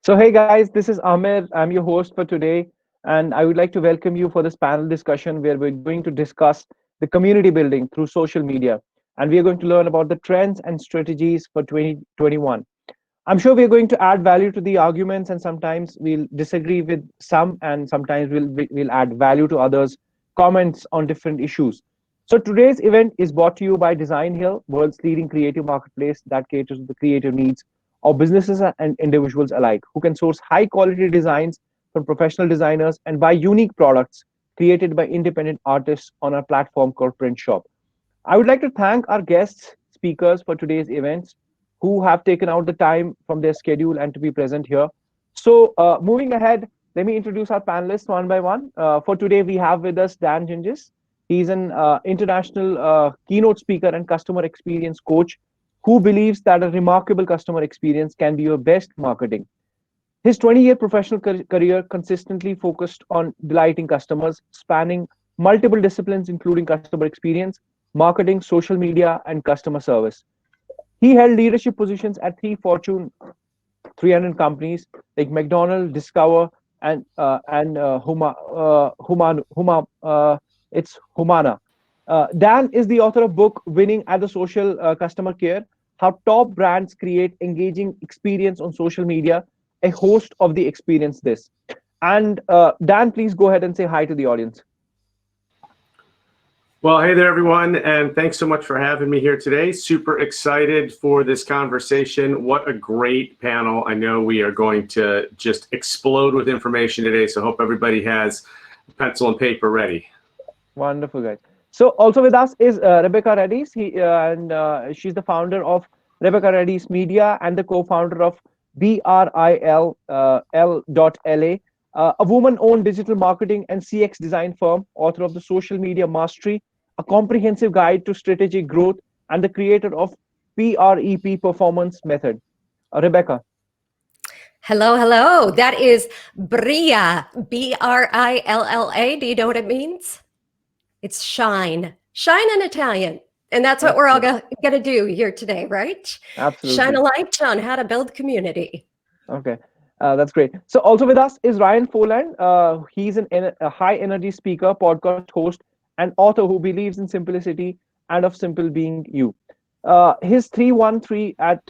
So, hey guys, this is Amir. I'm your host for today, and I would like to welcome you for this panel discussion where we're going to discuss the community building through social media. And we are going to learn about the trends and strategies for 2021. I'm sure we're going to add value to the arguments, and sometimes we'll disagree with some, and sometimes we'll add value to others' comments on different issues. So today's event is brought to you by Designhill, world's leading creative marketplace that caters to the creative needs of businesses and individuals alike, who can source high-quality designs from professional designers and buy unique products created by independent artists on our platform called Print Shop. I would like to thank our guest speakers for today's events who have taken out the time from their schedule and to be present here. So, moving ahead, let me introduce our panelists one by one. For today, we have with us Dan Ginges. He's an international keynote speaker and customer experience coach who believes that a remarkable customer experience can be your best marketing. His 20-year professional career consistently focused on delighting customers, spanning multiple disciplines including customer experience, marketing, social media, and customer service. He held leadership positions at three Fortune 300 companies like McDonald's, Discover, and it's Humana. Dan is the author of book Winning at the Social Customer Care: How Top Brands Create Engaging Experience on Social Media. A host of the Experience This. And Dan, please go ahead and say hi to the audience. Well, hey there, everyone, and thanks so much for having me here today. Super excited for this conversation. What a great panel. I know we are going to just explode with information today, so hope everybody has pencil and paper ready. Wonderful, guys. So also with us is Rebecca Reddy's. She's the founder of Rebecca Reddy's Media and the co-founder of BRIL.LA, a woman-owned digital marketing and CX design firm, author of the Social Media Mastery, a comprehensive guide to strategic growth, and the creator of PREP Performance Method. Rebecca. Hello, hello. That is Brilla, Brilla. Do you know what it means? It's shine. Shine in Italian. And that's what we're all going to do here today, right? Absolutely. Shine a light on how to build community. Okay. That's great. So also with us is Ryan Foland. He's a high energy speaker, podcast host, and author who believes in simplicity and of simple being you. His 313 at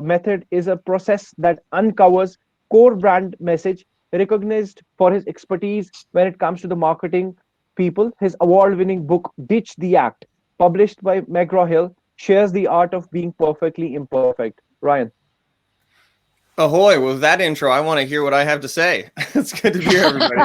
method is a process that uncovers core brand message, recognized for his expertise when it comes to the marketing people. His award-winning book, Ditch the Act, published by McGraw-Hill, shares the art of being perfectly imperfect. Ryan. Ahoy, with that intro, I want to hear what I have to say. It's good to be here, everybody.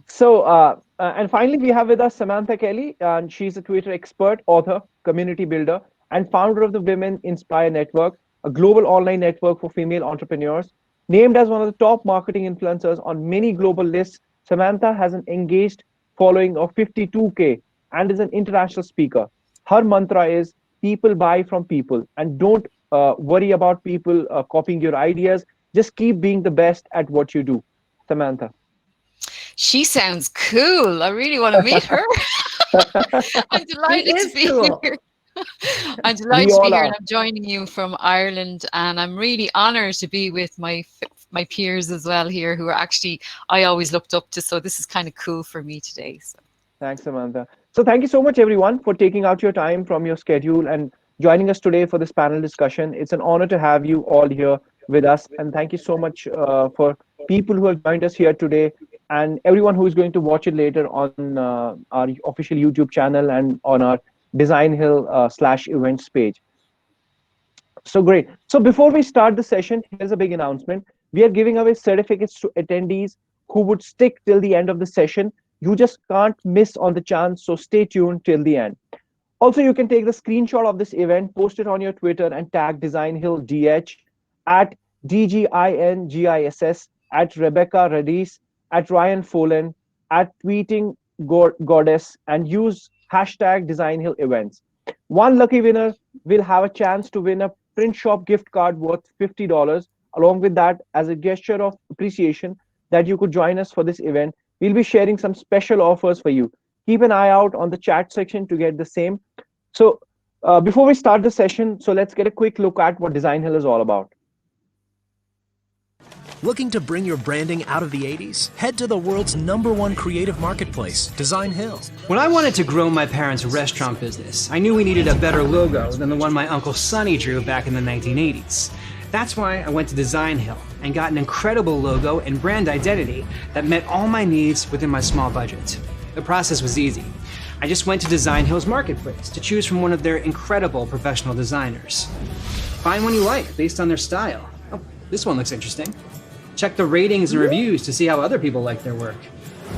So, and finally, we have with us Samantha Kelly, and she's a Twitter expert, author, community builder, and founder of the Women Inspire Network, a global online network for female entrepreneurs. Named as one of the top marketing influencers on many global lists, Samantha has an engaged following of 52K and is an international speaker. Her mantra is, people buy from people, and don't worry about people copying your ideas. Just keep being the best at what you do. Samantha. She sounds cool. I really want to meet her. I'm delighted to be here. I'm delighted to be here, and I'm joining you from Ireland, and I'm really honoured to be with my peers as well here, who are actually I always looked up to. So this is kind of cool for me today. So. Thanks, Samantha. So thank you so much, everyone, for taking out your time from your schedule and joining us today for this panel discussion. It's an honor to have you all here with us. And thank you so much for people who have joined us here today and everyone who is going to watch it later on our official YouTube channel and on our Designhill /events page. So great. So before we start the session, here's a big announcement. We are giving away certificates to attendees who would stick till the end of the session. You just can't miss on the chance, so stay tuned till the end. Also, you can take the screenshot of this event, post it on your Twitter, and tag DesignhillDH at DGINGISS, at Rebecca Redis, at Ryan Folan, at Tweeting Goddess, and use hashtag Designhill Events. One lucky winner will have a chance to win a print shop gift card worth $50. Along with that, as a gesture of appreciation that you could join us for this event, we'll be sharing some special offers for you. Keep an eye out on the chat section to get the same. So Before we start the session, so let's get a quick look at what Designhill is all about. Looking to bring your branding out of the 80s? Head to the world's #1 creative marketplace, Designhill. When I wanted to grow my parents' restaurant business, I knew we needed a better logo than the one my Uncle Sonny drew back in the 1980s. That's why I went to Designhill and got an incredible logo and brand identity that met all my needs within my small budget. The process was easy. I just went to Designhill's marketplace to choose from one of their incredible professional designers. Find one you like based on their style. Oh, this one looks interesting. Check the ratings and reviews to see how other people like their work.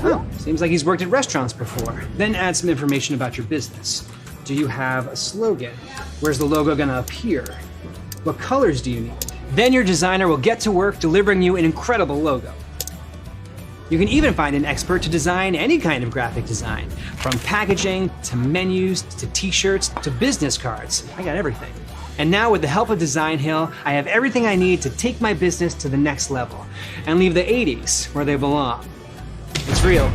Oh, seems like he's worked at restaurants before. Then add some information about your business. Do you have a slogan? Where's the logo gonna appear? What colors do you need? Then your designer will get to work delivering you an incredible logo. You can even find an expert to design any kind of graphic design, from packaging to menus to t-shirts to business cards. I got everything. And now with the help of Designhill, I have everything I need to take my business to the next level and leave the 80s where they belong. It's real.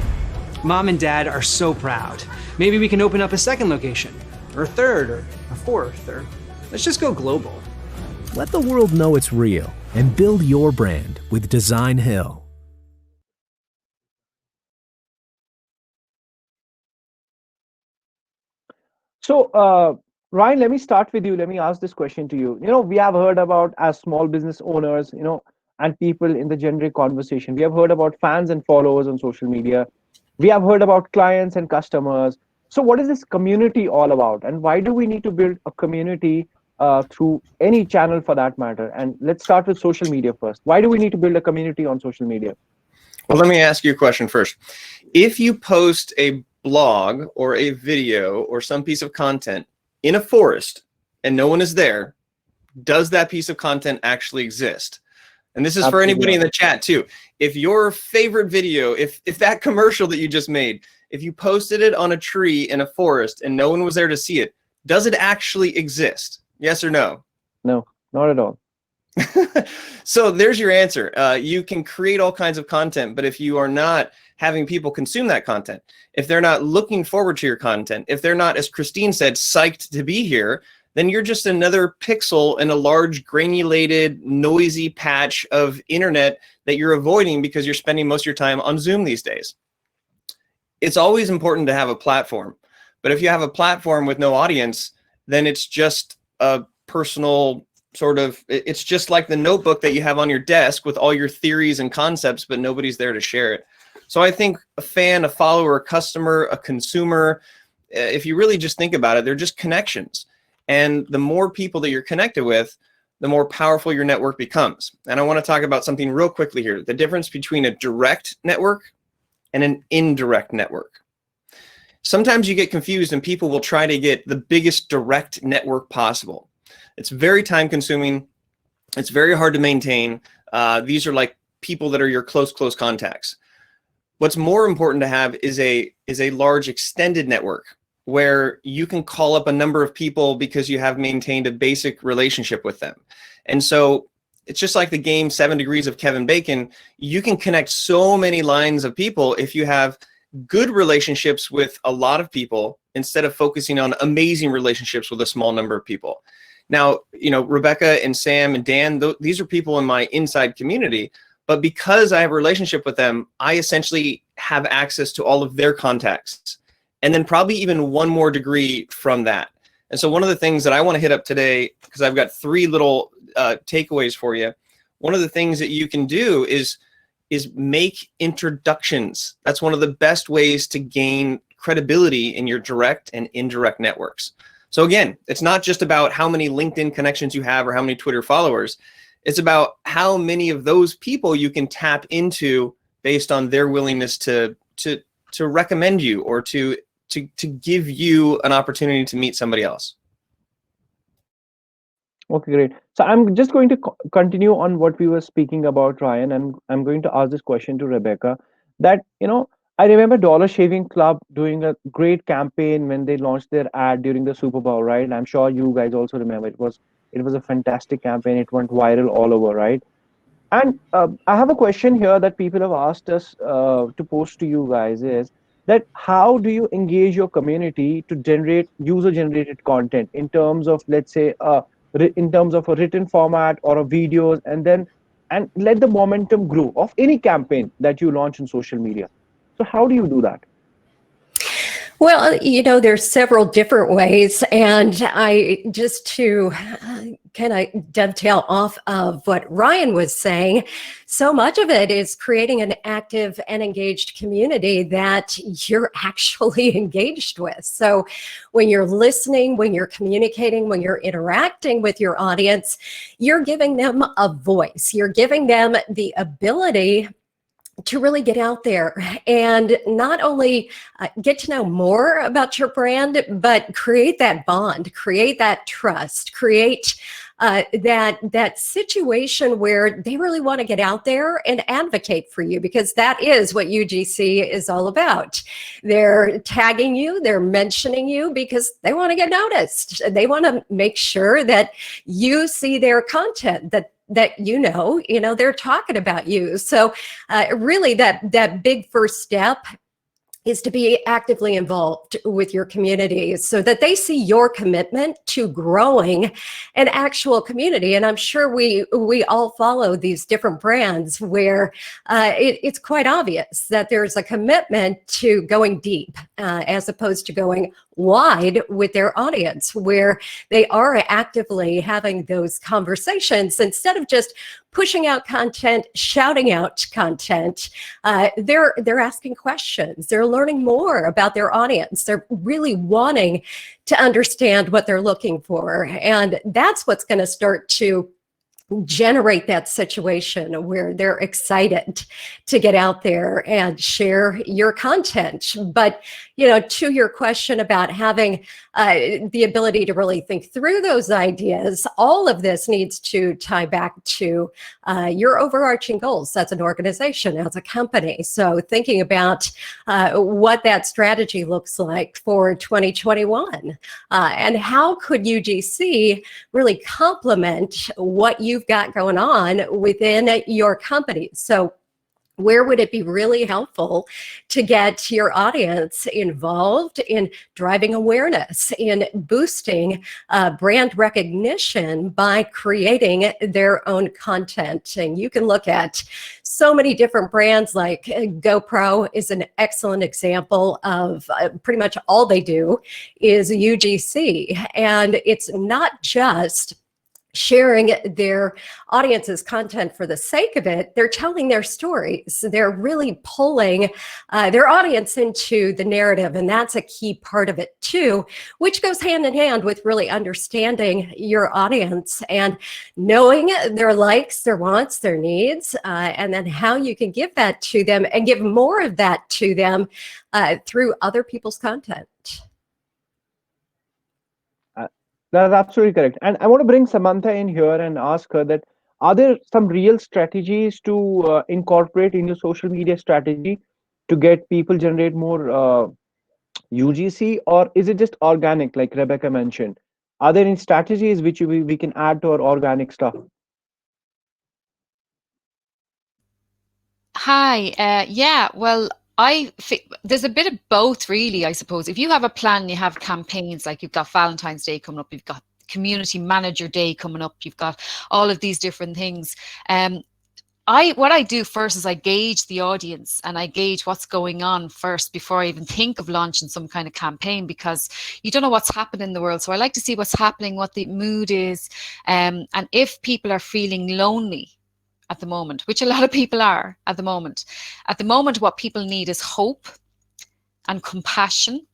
Mom and Dad are so proud. Maybe we can open up a second location, or a third, or a fourth, or let's just go global. Let the world know it's real and build your brand with Designhill. So, Ryan, let me start with you. Let me ask this question to you. We have heard about as small business owners, and people in the generic conversation. We have heard about fans and followers on social media. We have heard about clients and customers. So, what is this community all about? And why do we need to build a community through any channel for that matter? And let's start with social media first. Why do we need to build a community on social media? Well, let me ask you a question first. If you post a blog or a video or some piece of content in a forest and no one is there, does that piece of content actually exist? And this is for anybody in the chat too. If your favorite video, if that commercial that you just made, if you posted it on a tree in a forest and no one was there to see it, does it actually exist? Yes or no? No, not at all. So there's your answer. You can create all kinds of content, but if you are not having people consume that content, if they're not looking forward to your content, if they're not, as Christine said, psyched to be here, then you're just another pixel in a large, granulated, noisy patch of internet that you're avoiding because you're spending most of your time on Zoom these days. It's always important to have a platform, but if you have a platform with no audience, then it's just a personal it's just like the notebook that you have on your desk with all your theories and concepts, but nobody's there to share it. So I think a fan, a follower, a customer, a consumer, if you really just think about it, they're just connections. And the more people that you're connected with, the more powerful your network becomes. And I want to talk about something real quickly here, the difference between a direct network and an indirect network. Sometimes you get confused and people will try to get the biggest direct network possible. It's very time consuming. It's very hard to maintain. These are like people that are your close contacts. What's more important to have is a large extended network where you can call up a number of people because you have maintained a basic relationship with them. And so it's just like the game 7 Degrees of Kevin Bacon. You can connect so many lines of people if you have good relationships with a lot of people instead of focusing on amazing relationships with a small number of people. Now, Rebecca and Sam and Dan, these are people in my inside community, but because I have a relationship with them, I essentially have access to all of their contacts, and then probably even one more degree from that. And so one of the things that I want to hit up today, because I've got 3 little takeaways for you. One of the things that you can do is make introductions. That's one of the best ways to gain credibility in your direct and indirect networks. So again, it's not just about how many LinkedIn connections you have or how many Twitter followers. It's about how many of those people you can tap into based on their willingness to recommend you or to give you an opportunity to meet somebody else. Okay, great. So I'm just going to continue on what we were speaking about, Ryan, and I'm going to ask this question to Rebecca. That, I remember Dollar Shaving Club doing a great campaign when they launched their ad during the Super Bowl, right? I'm sure you guys also remember. It was a fantastic campaign. It went viral all over, right? And I have a question here that people have asked us to post to you guys is that how do you engage your community to generate user generated content in terms of, let's say, in terms of a written format or a videos, and then and let the momentum grow of any campaign that you launch in social media. So how do you do that? Well, there's several different ways. And I just to kind of dovetail off of what Ryan was saying, so much of it is creating an active and engaged community that you're actually engaged with. So when you're listening, when you're communicating, when you're interacting with your audience, you're giving them a voice. You're giving them the ability to really get out there and not only get to know more about your brand, but create that bond, create that trust, create that situation where they really want to get out there and advocate for you, because that is what UGC is all about. They're tagging you, they're mentioning you because they want to get noticed. They want to make sure that you see their content, that they're talking about you. So really that big first step is to be actively involved with your community so that they see your commitment to growing an actual community. And I'm sure we all follow these different brands where it's quite obvious that there's a commitment to going deep as opposed to going wide with their audience, where they are actively having those conversations instead of just pushing out content, shouting out content. They're asking questions. They're learning more about their audience. They're really wanting to understand what they're looking for. And that's what's going to start to generate that situation where they're excited to get out there and share your content. But, to your question about having the ability to really think through those ideas, all of this needs to tie back to your overarching goals as an organization, as a company. So thinking about what that strategy looks like for 2021 and how could UGC really complement what you've got going on within your company. So where would it be really helpful to get your audience involved in driving awareness, in boosting brand recognition by creating their own content? And you can look at so many different brands, like GoPro is an excellent example of pretty much all they do is UGC. And it's not just sharing their audience's content for the sake of it. They're telling their stories. They're really pulling their audience into the narrative. And that's a key part of it too, which goes hand in hand with really understanding your audience and knowing their likes, their wants, their needs, and then how you can give that to them and give more of that to them through other people's content. That's absolutely correct. And I want to bring Samantha in here and ask her that are there some real strategies to incorporate in your social media strategy to get people generate more UGC, or is it just organic, like Rebecca mentioned? Are there any strategies which we can add to our organic stuff? Hi. Yeah. Well, there's a bit of both, really, I suppose. If you have a plan, you have campaigns, like you've got Valentine's Day coming up, you've got Community Manager Day coming up, you've got all of these different things. What I do first is I gauge the audience and I gauge what's going on first before I even think of launching some kind of campaign, because you don't know what's happening in the world. So I like to see what's happening, what the mood is, and if people are feeling lonely at the moment, which a lot of people are at the moment. At the moment, what people need is hope and compassion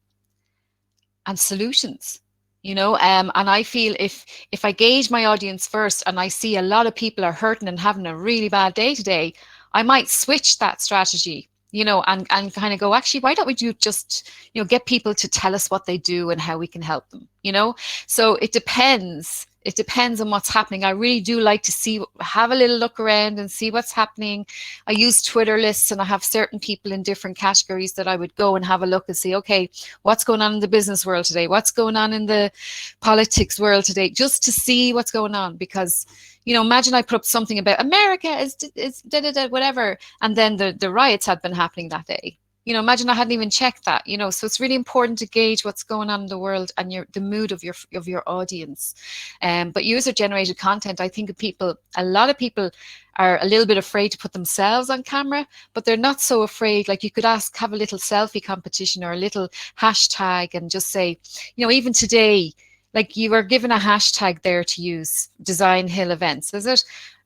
and solutions, and I feel if I gauge my audience first and I see a lot of people are hurting and having a really bad day today, I might switch that strategy, and kind of go, actually, why don't we just, get people to tell us what they do and how we can help them, So it depends. It depends on what's happening. I really do like to have a little look around and see what's happening. I use Twitter lists, and I have certain people in different categories that I would go and have a look and see, okay, what's going on in the business world today? What's going on in the politics world today? Just to see what's going on, because, imagine I put up something about America is da, da, da, whatever, and then the riots had been happening that day. Imagine I hadn't even checked that, so it's really important to gauge what's going on in the world and the mood of your audience. But user generated content, I think a lot of people are a little bit afraid to put themselves on camera, but they're not so afraid. Like, you could have a little selfie competition or a little hashtag and just say, even today, like, you were given a hashtag there to use, Designhill events, is it?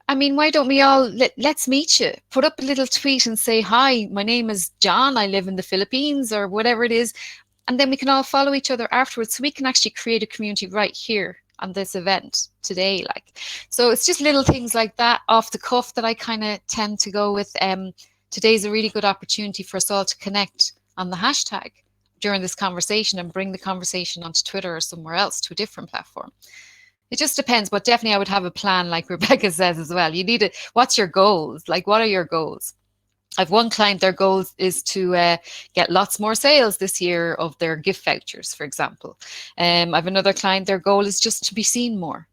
I mean, why don't we all, let's meet you. Put up a little tweet and say, hi, my name is John. I live in the Philippines, or whatever it is. And then we can all follow each other afterwards. So we can actually create a community right here on this event today. So it's just little things like that off the cuff that I kind of tend to go with. Today's a really good opportunity for us all to connect on the hashtag during this conversation and bring the conversation onto Twitter or somewhere else, to a different platform. It just depends, but definitely I would have a plan, like Rebecca says as well. You need it. What's your goals? Like, what are your goals? I've one client, their goal is to get lots more sales this year of their gift vouchers, for example. I've another client, their goal is just to be seen more.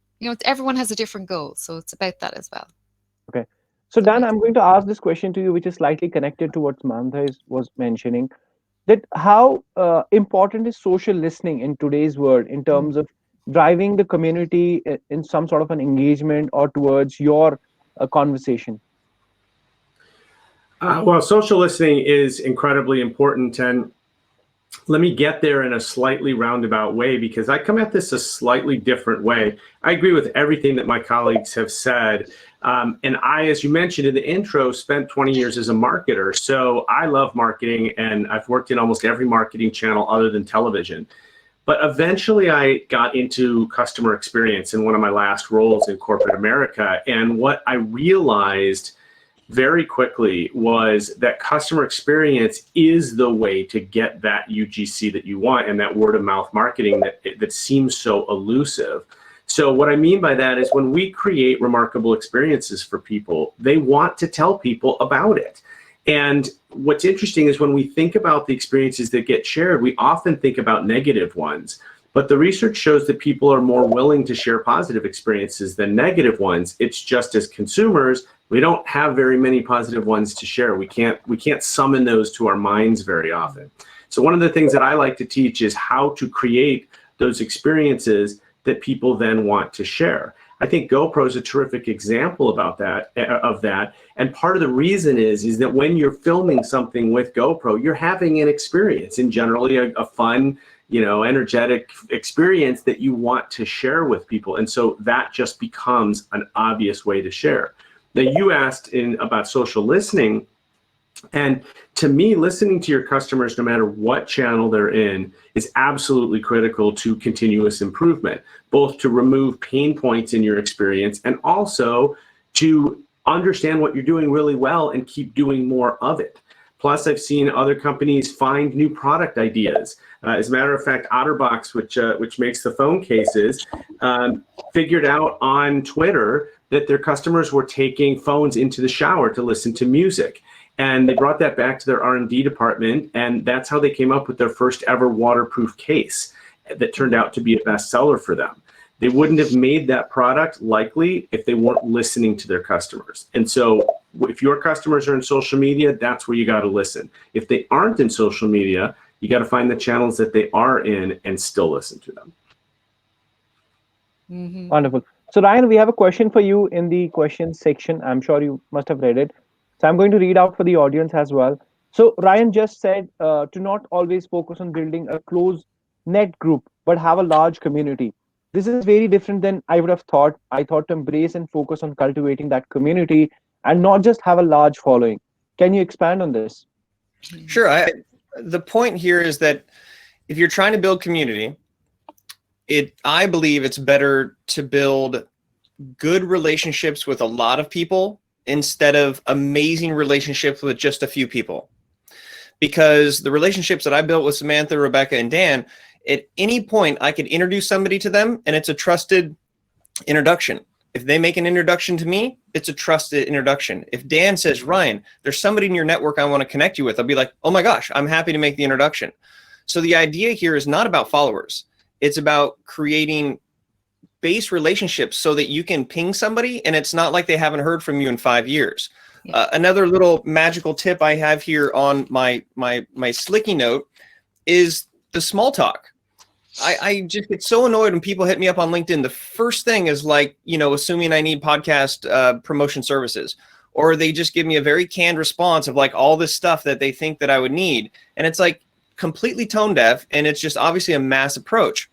Everyone has a different goal, so it's about that as well. Okay. So Dan, I'm going to ask this question to you, which is slightly connected to what Samantha was mentioning, that how important is social listening in today's world in terms of driving the community in some sort of an engagement or towards your conversation? Well, social listening is incredibly important, and let me get there in a slightly roundabout way, because I come at this a slightly different way. I agree with everything that my colleagues have said. And I, as you mentioned in the intro, spent 20 years as a marketer. So I love marketing, and I've worked in almost every marketing channel other than television. But eventually I got into customer experience in one of my last roles in corporate America. And what I realized very quickly was that customer experience is the way to get that UGC that you want, and that word of mouth marketing that seems so elusive. So what I mean by that is, when we create remarkable experiences for people, they want to tell people about it. And what's interesting is, when we think about the experiences that get shared, we often think about negative ones. But the research shows that people are more willing to share positive experiences than negative ones. It's just, as consumers, we don't have very many positive ones to share. We can't summon those to our minds very often. So one of the things that I like to teach is how to create those experiences that people then want to share. I think GoPro is a terrific example of that. And part of the reason is that when you're filming something with GoPro, you're having an experience, and generally a fun, energetic experience that you want to share with people. And so that just becomes an obvious way to share. Now, you asked about social listening. And to me, listening to your customers, no matter what channel they're in, is absolutely critical to continuous improvement, both to remove pain points in your experience and also to understand what you're doing really well and keep doing more of it. Plus, I've seen other companies find new product ideas. As a matter of fact, OtterBox, which makes the phone cases, figured out on Twitter that their customers were taking phones into the shower to listen to music. And they brought that back to their R&D department, and that's how they came up with their first ever waterproof case that turned out to be a bestseller for them. They wouldn't have made that product likely if they weren't listening to their customers. And so if your customers are in social media, that's where you got to listen. If they aren't in social media, you got to find the channels that they are in and still listen to them. Mm-hmm. Wonderful. So Ryan, we have a question for you in the questions section. I'm sure you must have read it. So I'm going to read out for the audience as well. So Ryan just said to not always focus on building a close net group, but have a large community. This is very different than I would have thought. I thought to embrace and focus on cultivating that community and not just have a large following. Can you expand on this? Sure. The point here is that if you're trying to build community, I believe it's better to build good relationships with a lot of people instead of amazing relationships with just a few people. Because the relationships that I built with Samantha, Rebecca, and Dan, at any point I could introduce somebody to them, and it's a trusted introduction. If they make an introduction to me, it's a trusted introduction. If Dan says, Ryan, there's somebody in your network I want to connect you with, I'll be like, oh my gosh, I'm happy to make the introduction. So the idea here is not about followers. It's about creating base relationships so that you can ping somebody and it's not like they haven't heard from you in 5 years. Another little magical tip I have here on my Slicky note is the small talk. I just get so annoyed when people hit me up on LinkedIn. The first thing is like, assuming I need podcast promotion services, or they just give me a very canned response of like all this stuff that they think that I would need. And it's like completely tone deaf. And it's just obviously a mass approach.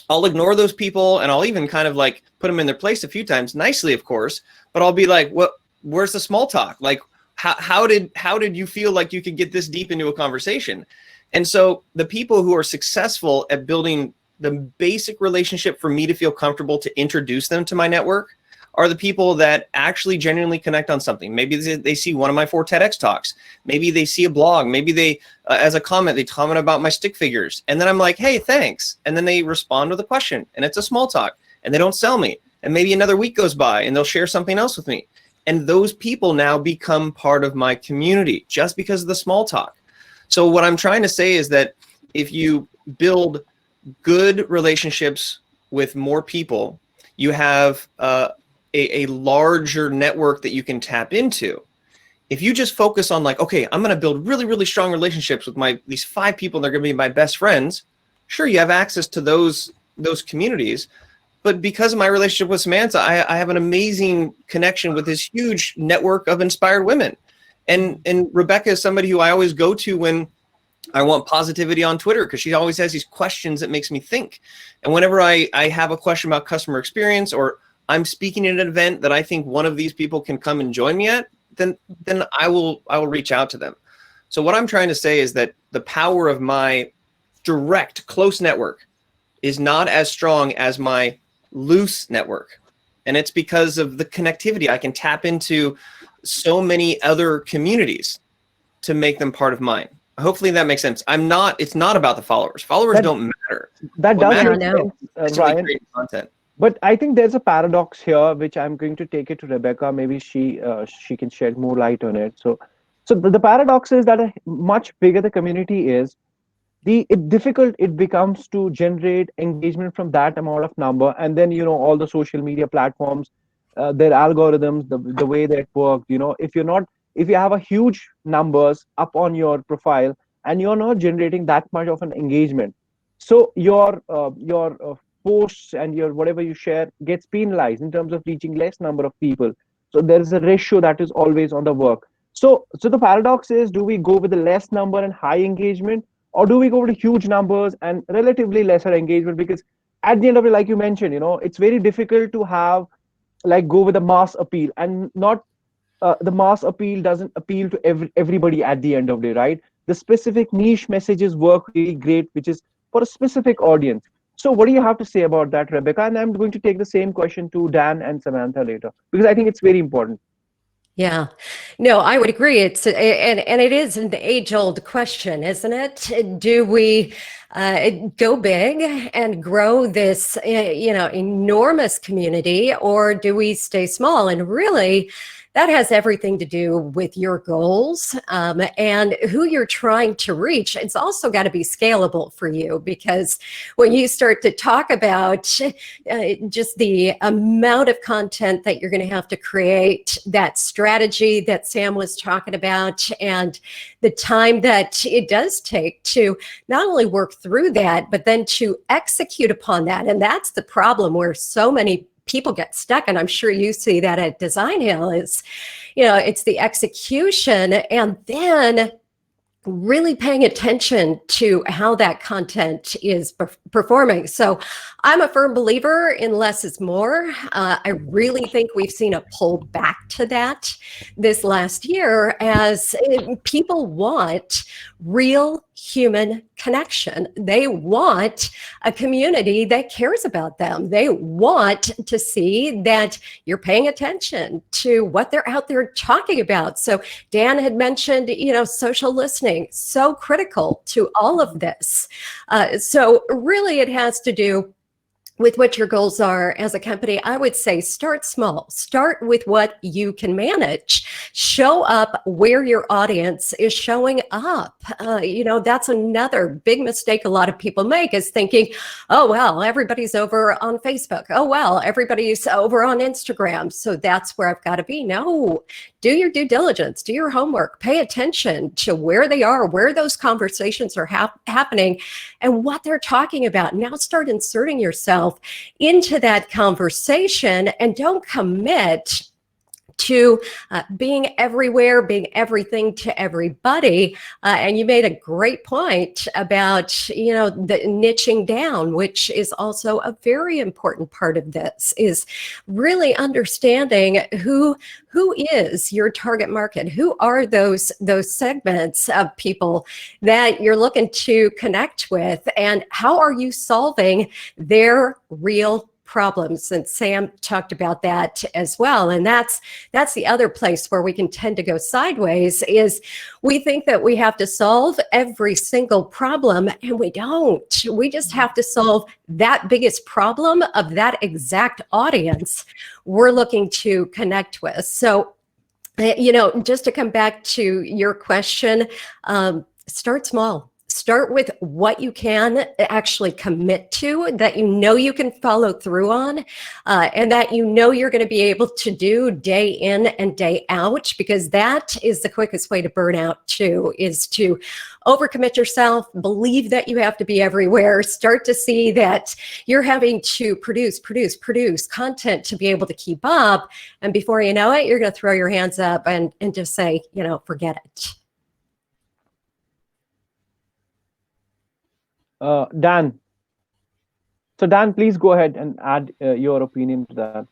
I'll ignore those people, and I'll even kind of like put them in their place a few times, nicely, of course, but I'll be like, where's the small talk? Like, how did you feel like you could get this deep into a conversation? And so the people who are successful at building the basic relationship for me to feel comfortable to introduce them to my network are the people that actually genuinely connect on something. Maybe they see one of my 4 TEDx talks. Maybe they see a blog. Maybe they, as a comment, they comment about my stick figures. And then I'm like, hey, thanks. And then they respond with a question, and it's a small talk, and they don't sell me. And maybe another week goes by and they'll share something else with me. And those people now become part of my community just because of the small talk. So what I'm trying to say is that if you build good relationships with more people, you have a larger network that you can tap into. If you just focus on like, okay, I'm going to build really, really strong relationships with these 5 people that are going to be my best friends. Sure, you have access to those communities. But because of my relationship with Samantha, I have an amazing connection with this huge network of inspired women. And Rebecca is somebody who I always go to when I want positivity on Twitter, because she always has these questions that makes me think. And whenever I have a question about customer experience, or I'm speaking at an event that I think one of these people can come and join me at, then I will reach out to them. So what I'm trying to say is that the power of my direct, close network is not as strong as my loose network. And it's because of the connectivity. I can tap into so many other communities to make them part of mine. Hopefully that makes sense. It's not about the followers. Followers don't matter. That What does matters make sense, is Ryan. creating content. But I think there's a paradox here, which I'm going to take it to Rebecca. Maybe she can shed more light on it. So the paradox is that a much bigger the community is, difficult it becomes to generate engagement from that amount of number. And then all the social media platforms, their algorithms, the way that work. If you have a huge numbers up on your profile and you're not generating that much of an engagement, so your posts and your whatever you share gets penalized in terms of reaching less number of people. So there is a ratio that is always on the work. So the paradox is, do we go with the less number and high engagement, or do we go with huge numbers and relatively lesser engagement? Because at the end of it, like you mentioned, it's very difficult to have go with a mass appeal, and not the mass appeal doesn't appeal to everybody at the end of the day, right? The specific niche messages work really great, which is for a specific audience. So what do you have to say about that, Rebecca? And I'm going to take the same question to Dan and Samantha later, because I think it's very important. Yeah, no, I would agree. It's and it is an age-old question, isn't it? Do we go big and grow this, enormous community, or do we stay small? And really, that has everything to do with your goals and who you're trying to reach. It's also got to be scalable for you, because when you start to talk about just the amount of content that you're going to have to create, that strategy that Sam was talking about, and the time that it does take to not only work through that, but then to execute upon that. And that's the problem where so many people get stuck, and I'm sure you see that at Designhill, is, it's the execution and then really paying attention to how that content is performing. So I'm a firm believer in less is more. I really think we've seen a pull back to that this last year, as people want real human connection. They want a community that cares about them. They want to see that you're paying attention to what they're out there talking about. So Dan had mentioned, social listening, so critical to all of this. So really it has to do with what your goals are as a company. I would say start small. Start with what you can manage. Show up where your audience is showing up. That's another big mistake a lot of people make, is thinking, oh, well, everybody's over on Facebook. Oh, well, everybody's over on Instagram, so that's where I've got to be. No, do your due diligence, do your homework, pay attention to where they are, where those conversations are happening, and what they're talking about. Now start inserting yourself into that conversation, and don't commit to being everywhere, being everything to everybody. And you made a great point about, the niching down, which is also a very important part of this, is really understanding who is your target market, who are those segments of people that you're looking to connect with, and how are you solving their real problems. And Sam talked about that as well. And that's the other place where we can tend to go sideways, is we think that we have to solve every single problem, and we don't. We just have to solve that biggest problem of that exact audience we're looking to connect with. So, just to come back to your question, start small. Start with what you can actually commit to, that you can follow through on, and that you're going to be able to do day in and day out, because that is the quickest way to burn out too, is to overcommit yourself, believe that you have to be everywhere, start to see that you're having to produce content to be able to keep up. And before you know it, you're going to throw your hands up and just say, forget it. Dan. So Dan, please go ahead and add your opinion to that.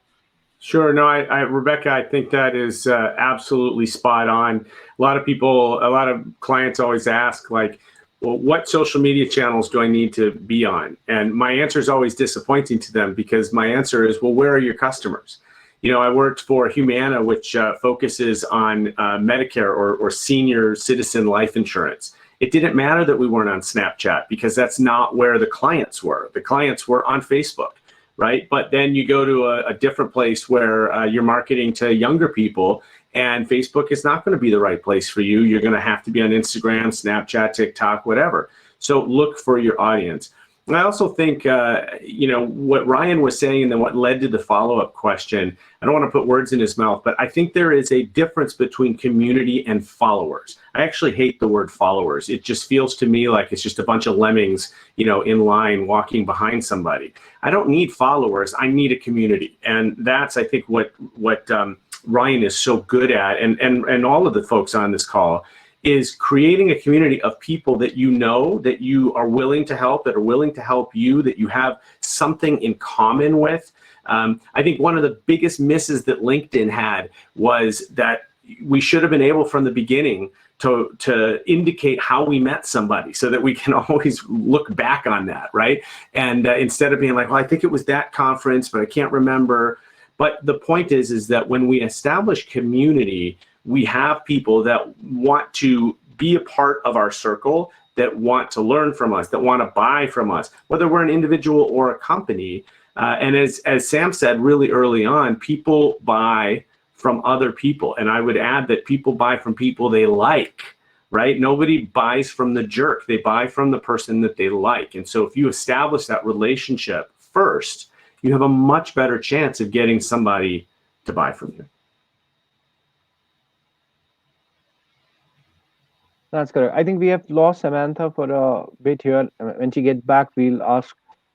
Sure. No, Rebecca, I think that is absolutely spot on. A lot of clients always ask, like, well, what social media channels do I need to be on? And my answer is always disappointing to them, because my answer is, well, where are your customers? I worked for Humana, which focuses on Medicare or senior citizen life insurance. It didn't matter that we weren't on Snapchat, because that's not where the clients were. The clients were on Facebook, right? But then you go to a different place where you're marketing to younger people, and Facebook is not going to be the right place for you. You're going to have to be on Instagram, Snapchat, TikTok, whatever. So look for your audience. And I also think, what Ryan was saying, and then what led to the follow-up question, I don't want to put words in his mouth, but I think there is a difference between community and followers. I actually hate the word followers. It just feels to me like it's just a bunch of lemmings, in line walking behind somebody. I don't need followers. I need a community. And that's, I think, what Ryan is so good at, and all of the folks on this call, is creating a community of people that that you are willing to help, that are willing to help you, that you have something in common with. I think one of the biggest misses that LinkedIn had was that we should have been able from the beginning to indicate how we met somebody, so that we can always look back on that, right? And instead of being like, well, I think it was that conference, but I can't remember. But the point is that when we establish community, we have people that want to be a part of our circle, that want to learn from us, that want to buy from us, whether we're an individual or a company. And as Sam said really early on, people buy from other people. And I would add that people buy from people they like, right? Nobody buys from the jerk. They buy from the person that they like. And so if you establish that relationship first, you have a much better chance of getting somebody to buy from you. That's correct. I think we have lost Samantha for a bit here. When she gets back, we'll ask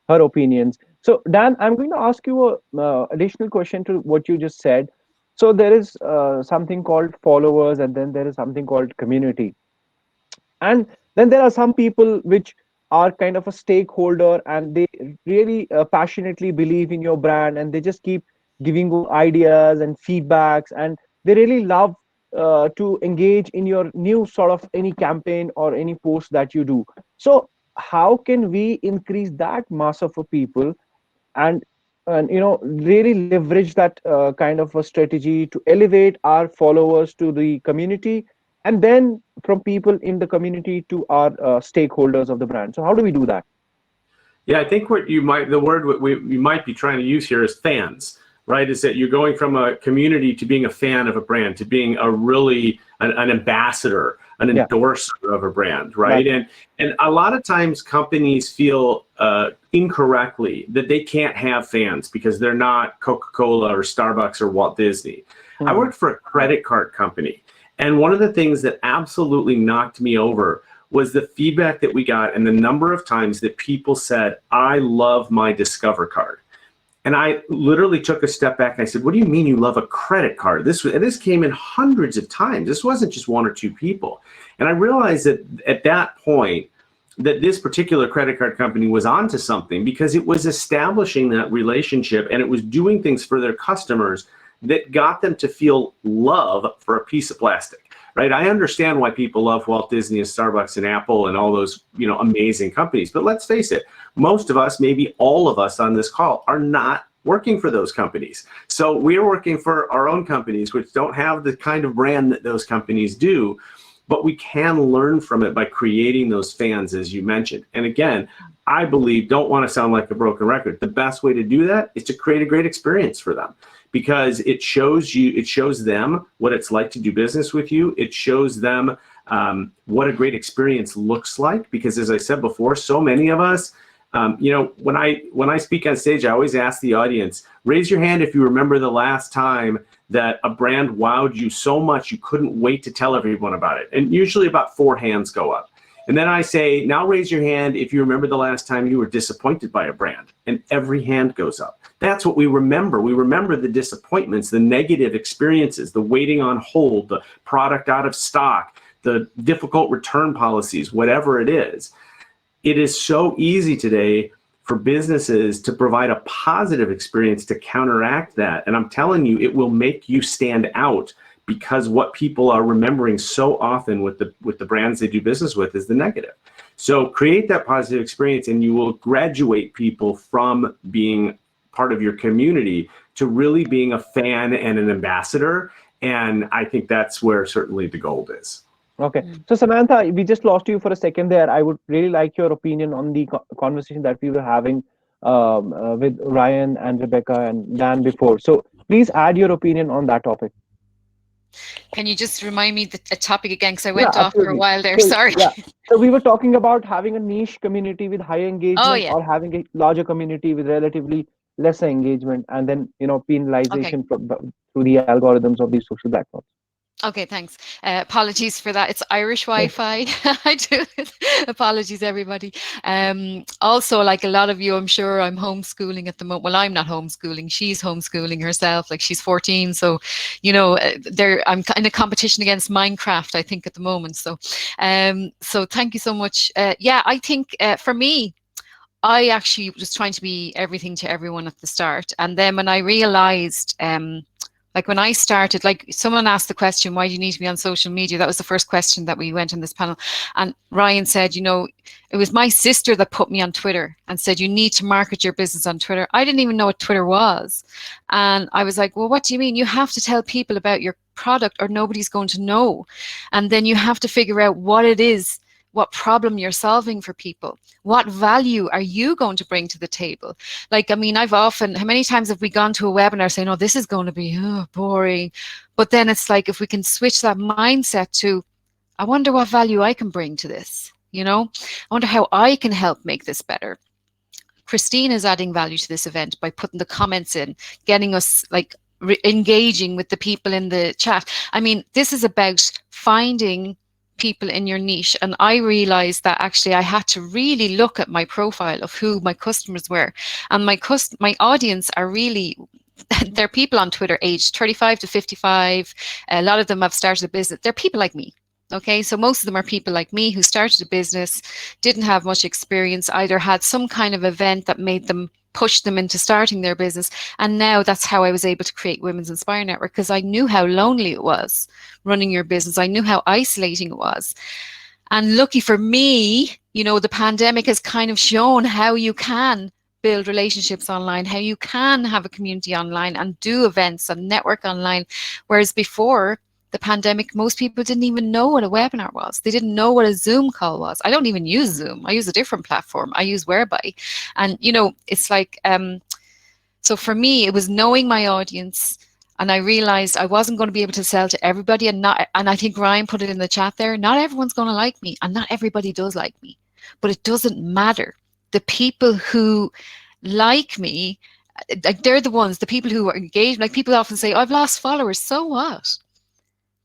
her opinions. So Dan, I'm going to ask you a additional question to what you just said. So there is something called followers, and then there is something called community. And then there are some people which are kind of a stakeholder, and they really passionately believe in your brand, and they just keep giving you ideas and feedbacks, and they really love to engage in your new sort of any campaign or any post that you do. So how can we increase that mass of people and really leverage that kind of a strategy to elevate our followers to the community, and then from people in the community to our stakeholders of the brand? So how do we do that? Yeah, I think the word we might be trying to use here is fans, right? Is that you're going from a community to being a fan of a brand, to being an ambassador, an Yeah. endorser of a brand, right? And a lot of times companies feel incorrectly that they can't have fans because they're not Coca-Cola or Starbucks or Walt Disney. I worked for a credit card company, and one of the things that absolutely knocked me over was the feedback that we got and the number of times that people said, I love my Discover card. And I literally took a step back and I said, what do you mean you love a credit card? This came in hundreds of times. This wasn't just one or two people. And I realized that at that point, that this particular credit card company was onto something, because it was establishing that relationship and it was doing things for their customers that got them to feel love for a piece of plastic, right? I understand why people love Walt Disney and Starbucks and Apple and all those, amazing companies. But let's face it, most of us, maybe all of us on this call, are not working for those companies. So we're working for our own companies, which don't have the kind of brand that those companies do, but we can learn from it by creating those fans, as you mentioned. And again, I believe, don't want to sound like a broken record, the best way to do that is to create a great experience for them, because it shows them what it's like to do business with you. It shows them what a great experience looks like, because as I said before, so many of us, when I speak on stage, I always ask the audience, raise your hand if you remember the last time that a brand wowed you so much you couldn't wait to tell everyone about it. And usually about 4 hands go up. And then I say, now raise your hand if you remember the last time you were disappointed by a brand. And every hand goes up. That's what we remember. We remember the disappointments, the negative experiences, the waiting on hold, the product out of stock, the difficult return policies, whatever it is. It is so easy today for businesses to provide a positive experience to counteract that. And I'm telling you, it will make you stand out, because what people are remembering so often with the brands they do business with is the negative. So create that positive experience, and you will graduate people from being part of your community to really being a fan and an ambassador. And I think that's where certainly the gold is. Okay. So Samantha, we just lost you for a second there. I would really like your opinion on the conversation that we were having with Ryan and Rebecca and Dan before. So please add your opinion on that topic. Can you just remind me the topic again? Because I went off for a while there. So, Sorry. Yeah. So we were talking about having a niche community with high engagement, or having a larger community with relatively lesser engagement, and then penalization through the algorithms of these social platforms. Okay, thanks. Apologies for that. It's Irish Wi-Fi. I do. Apologies, everybody. Also, like a lot of you, I'm sure I'm homeschooling at the moment. Well, I'm not homeschooling. She's homeschooling herself. Like, she's 14. So, I'm in a competition against Minecraft, I think, at the moment. So, so thank you so much. I think for me, I actually was trying to be everything to everyone at the start. And then when I realized, like when I started, like someone asked the question, why do you need to be on social media? That was the first question that we went on this panel. And Ryan said, it was my sister that put me on Twitter and said, you need to market your business on Twitter. I didn't even know what Twitter was. And I was like, well, what do you mean? You have to tell people about your product or nobody's going to know. And then you have to figure out what it is, what problem you're solving for people. What value are you going to bring to the table? Like, I mean, how many times have we gone to a webinar saying, oh, this is going to be boring. But then it's like, if we can switch that mindset to, I wonder what value I can bring to this. I wonder how I can help make this better. Christine is adding value to this event by putting the comments in, getting us like engaging with the people in the chat. I mean, this is about finding people in your niche. And I realized that actually I had to really look at my profile of who my customers were. And my audience are really, they're people on Twitter aged 35 to 55. A lot of them have started a business. They're people like me. Okay, so most of them are people like me who started a business, didn't have much experience, either had some kind of event that made them push them into starting their business. And now that's how I was able to create Women's Inspire Network, because I knew how lonely it was running your business. I knew how isolating it was. And lucky for me, the pandemic has kind of shown how you can build relationships online, how you can have a community online and do events and network online. Whereas before the pandemic, most people didn't even know what a webinar was. They didn't know what a Zoom call was. I don't even use Zoom. I use a different platform. I use Whereby. And, it's like, so for me, it was knowing my audience. And I realized I wasn't going to be able to sell to everybody. And I think Ryan put it in the chat there. Not everyone's going to like me, and not everybody does like me, but it doesn't matter. The people who like me, like they're the ones, the people who are engaged. Like people often say, I've lost followers. So what?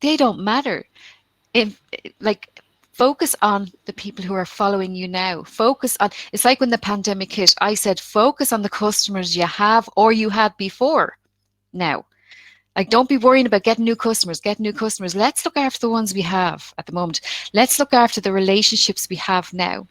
They don't matter. If like, focus on the people who are following you now. Focus on, it's like when the pandemic hit, I said, focus on the customers you have or you had before now. Like, don't be worrying about getting new customers, Let's look after the ones we have at the moment. Let's look after the relationships we have now.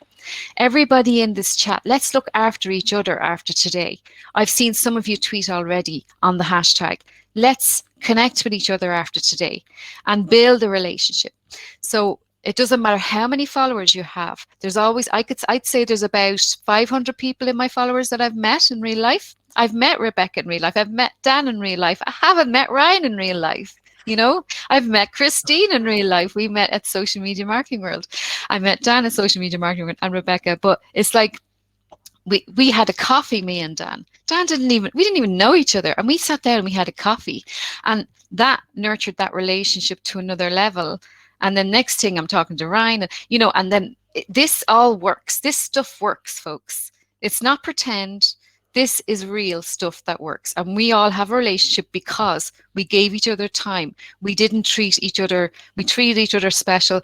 Everybody in this chat, let's look after each other after today. I've seen some of you tweet already on the hashtag. Let's connect with each other after today and build a relationship. So it doesn't matter how many followers you have. There's always, I'd say there's about 500 people in my followers that I've met in real life. I've met Rebecca in real life. I've met Dan in real life. I haven't met Ryan in real life. You know, I've met Christine in real life. We met at Social Media Marketing World. I met Dan at Social Media Marketing World and Rebecca. But it's like we had a coffee, me and Dan. We didn't even know each other. And we sat down and we had a coffee. And that nurtured that relationship to another level. And then next thing I'm talking to Ryan, and, you know, and then this all works. This stuff works, folks. It's not pretend. This is real stuff that works. And we all have a relationship because we gave each other time. We didn't treat each other, we treated each other special.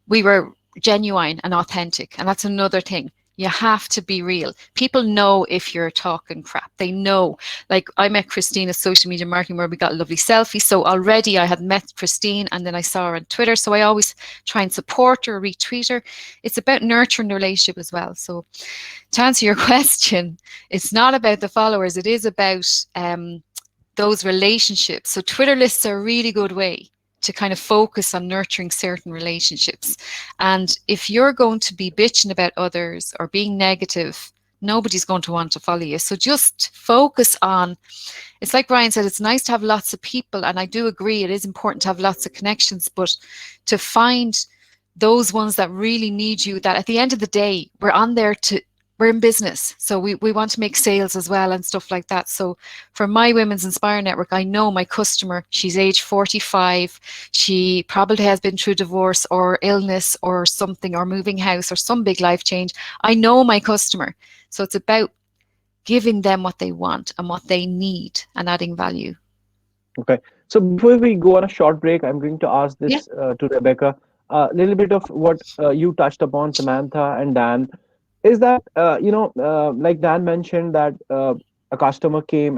We were genuine and authentic. And that's another thing. You have to be real. People know if you're talking crap. They know. Like, I met Christine at Social Media Marketing where we got a lovely selfie. So already I had met Christine and then I saw her on Twitter. So I always try and support her, retweet her. It's about nurturing the relationship as well. So to answer your question, it's not about the followers. It is about those relationships. So Twitter lists are a really good way to kind of focus on nurturing certain relationships. And if you're going to be bitching about others or being negative, nobody's going to want to follow you. So just focus on, it's like Brian said, it's nice to have lots of people. And I do agree, it is important to have lots of connections, but to find those ones that really need you, that at the end of the day, we're in business. So we want to make sales as well and stuff like that. So for my Women's Inspire Network, I know my customer, she's age 45. She probably has been through divorce or illness or something, or moving house or some big life change. I know my customer. So it's about giving them what they want and what they need and adding value. Okay. So before we go on a short break, I'm going to ask this to Rebecca. A little bit of what you touched upon, Samantha and Dan, is that, like Dan mentioned, that a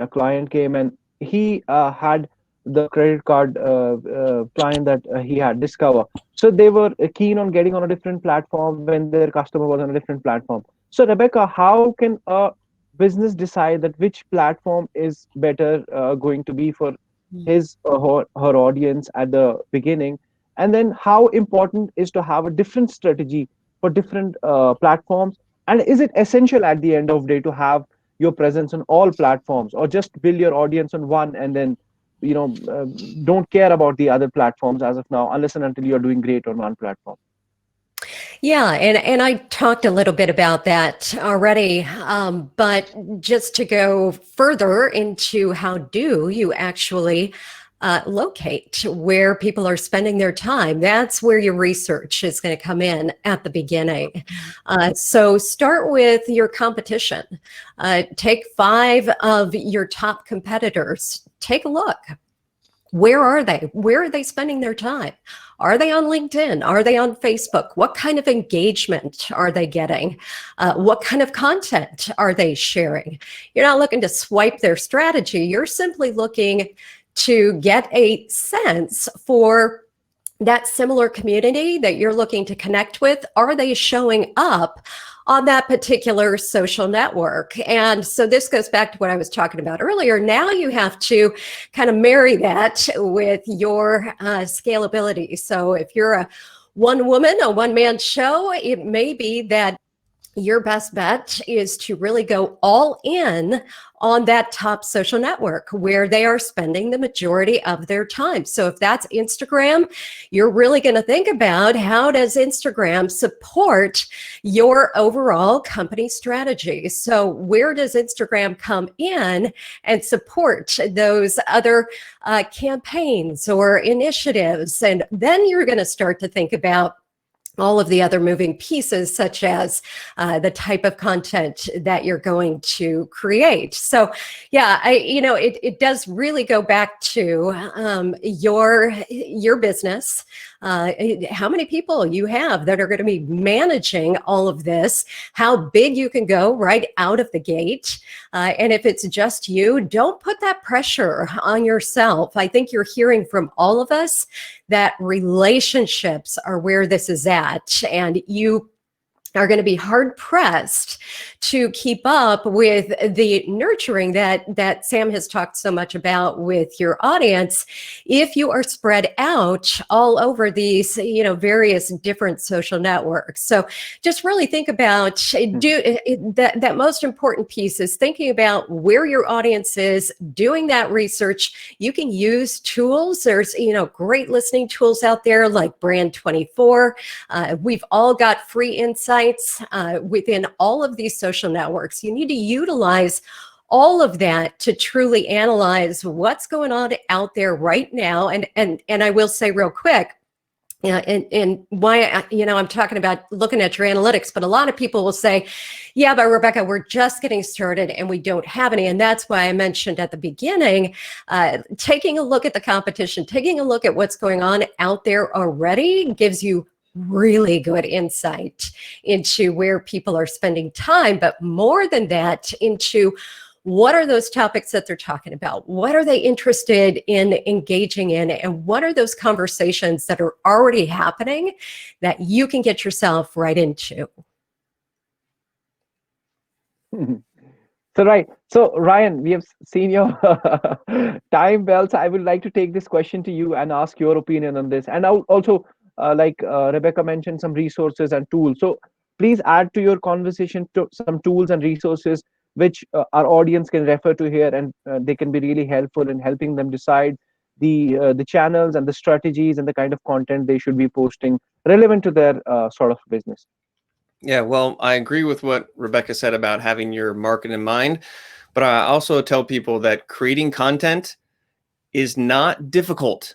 client came, and he had the credit card client that he had Discover. So they were keen on getting on a different platform when their customer was on a different platform. So Rebecca, how can a business decide that which platform is better going to be for his or her audience at the beginning? And then how important is to have a different strategy for different platforms? And is it essential at the end of the day to have your presence on all platforms, or just build your audience on one and then, don't care about the other platforms as of now, unless and until you're doing great on one platform? Yeah, and I talked a little bit about that already, but just to go further into how do you actually locate where people are spending their time. That's where your research is going to come in at the beginning. So start with your competition. Take 5 of your top competitors. Take a look. Where are they? Where are they spending their time? Are they on LinkedIn? Are they on Facebook? What kind of engagement are they getting? What kind of content are they sharing? You're not looking to swipe their strategy. You're simply looking to get a sense for that similar community that you're looking to connect with. Are they showing up on that particular social network? And so this goes back to what I was talking about earlier. Now you have to kind of marry that with your scalability. So if you're a one-woman, a one-man show, it may be that your best bet is to really go all in on that top social network where they are spending the majority of their time. So if that's Instagram, you're really going to think about, how does Instagram support your overall company strategy? So where does Instagram come in and support those other campaigns or initiatives? And then you're going to start to think about all of the other moving pieces, such as the type of content that you're going to create. So, yeah, it does really go back to your business. How many people you have that are going to be managing all of this, how big you can go right out of the gate. And if it's just you, don't put that pressure on yourself. I think you're hearing from all of us that relationships are where this is at, and you are going to be hard pressed to keep up with the nurturing that Sam has talked so much about with your audience if you are spread out all over these, various different social networks. So just really think about that most important piece is thinking about where your audience is, doing that research. You can use tools. There's, great listening tools out there like Brand24. We've all got free insights within all of these social networks. You need to utilize all of that to truly analyze what's going on out there right now. And I will say real quick, and why, I'm talking about looking at your analytics, but a lot of people will say, yeah, but Rebecca, we're just getting started and we don't have any. And that's why I mentioned at the beginning, taking a look at the competition, taking a look at what's going on out there already gives you really good insight into where people are spending time, but more than that, into what are those topics that they're talking about? What are they interested in engaging in? And what are those conversations that are already happening that you can get yourself right into? So, right. So, Ryan, we have seen your time well. So I would like to take this question to you and ask your opinion on this. And I'll also, Rebecca mentioned, some resources and tools. So please add to your conversation to some tools and resources which our audience can refer to here, and they can be really helpful in helping them decide the channels and the strategies and the kind of content they should be posting relevant to their sort of business. Yeah, well, I agree with what Rebecca said about having your market in mind, but I also tell people that creating content is not difficult.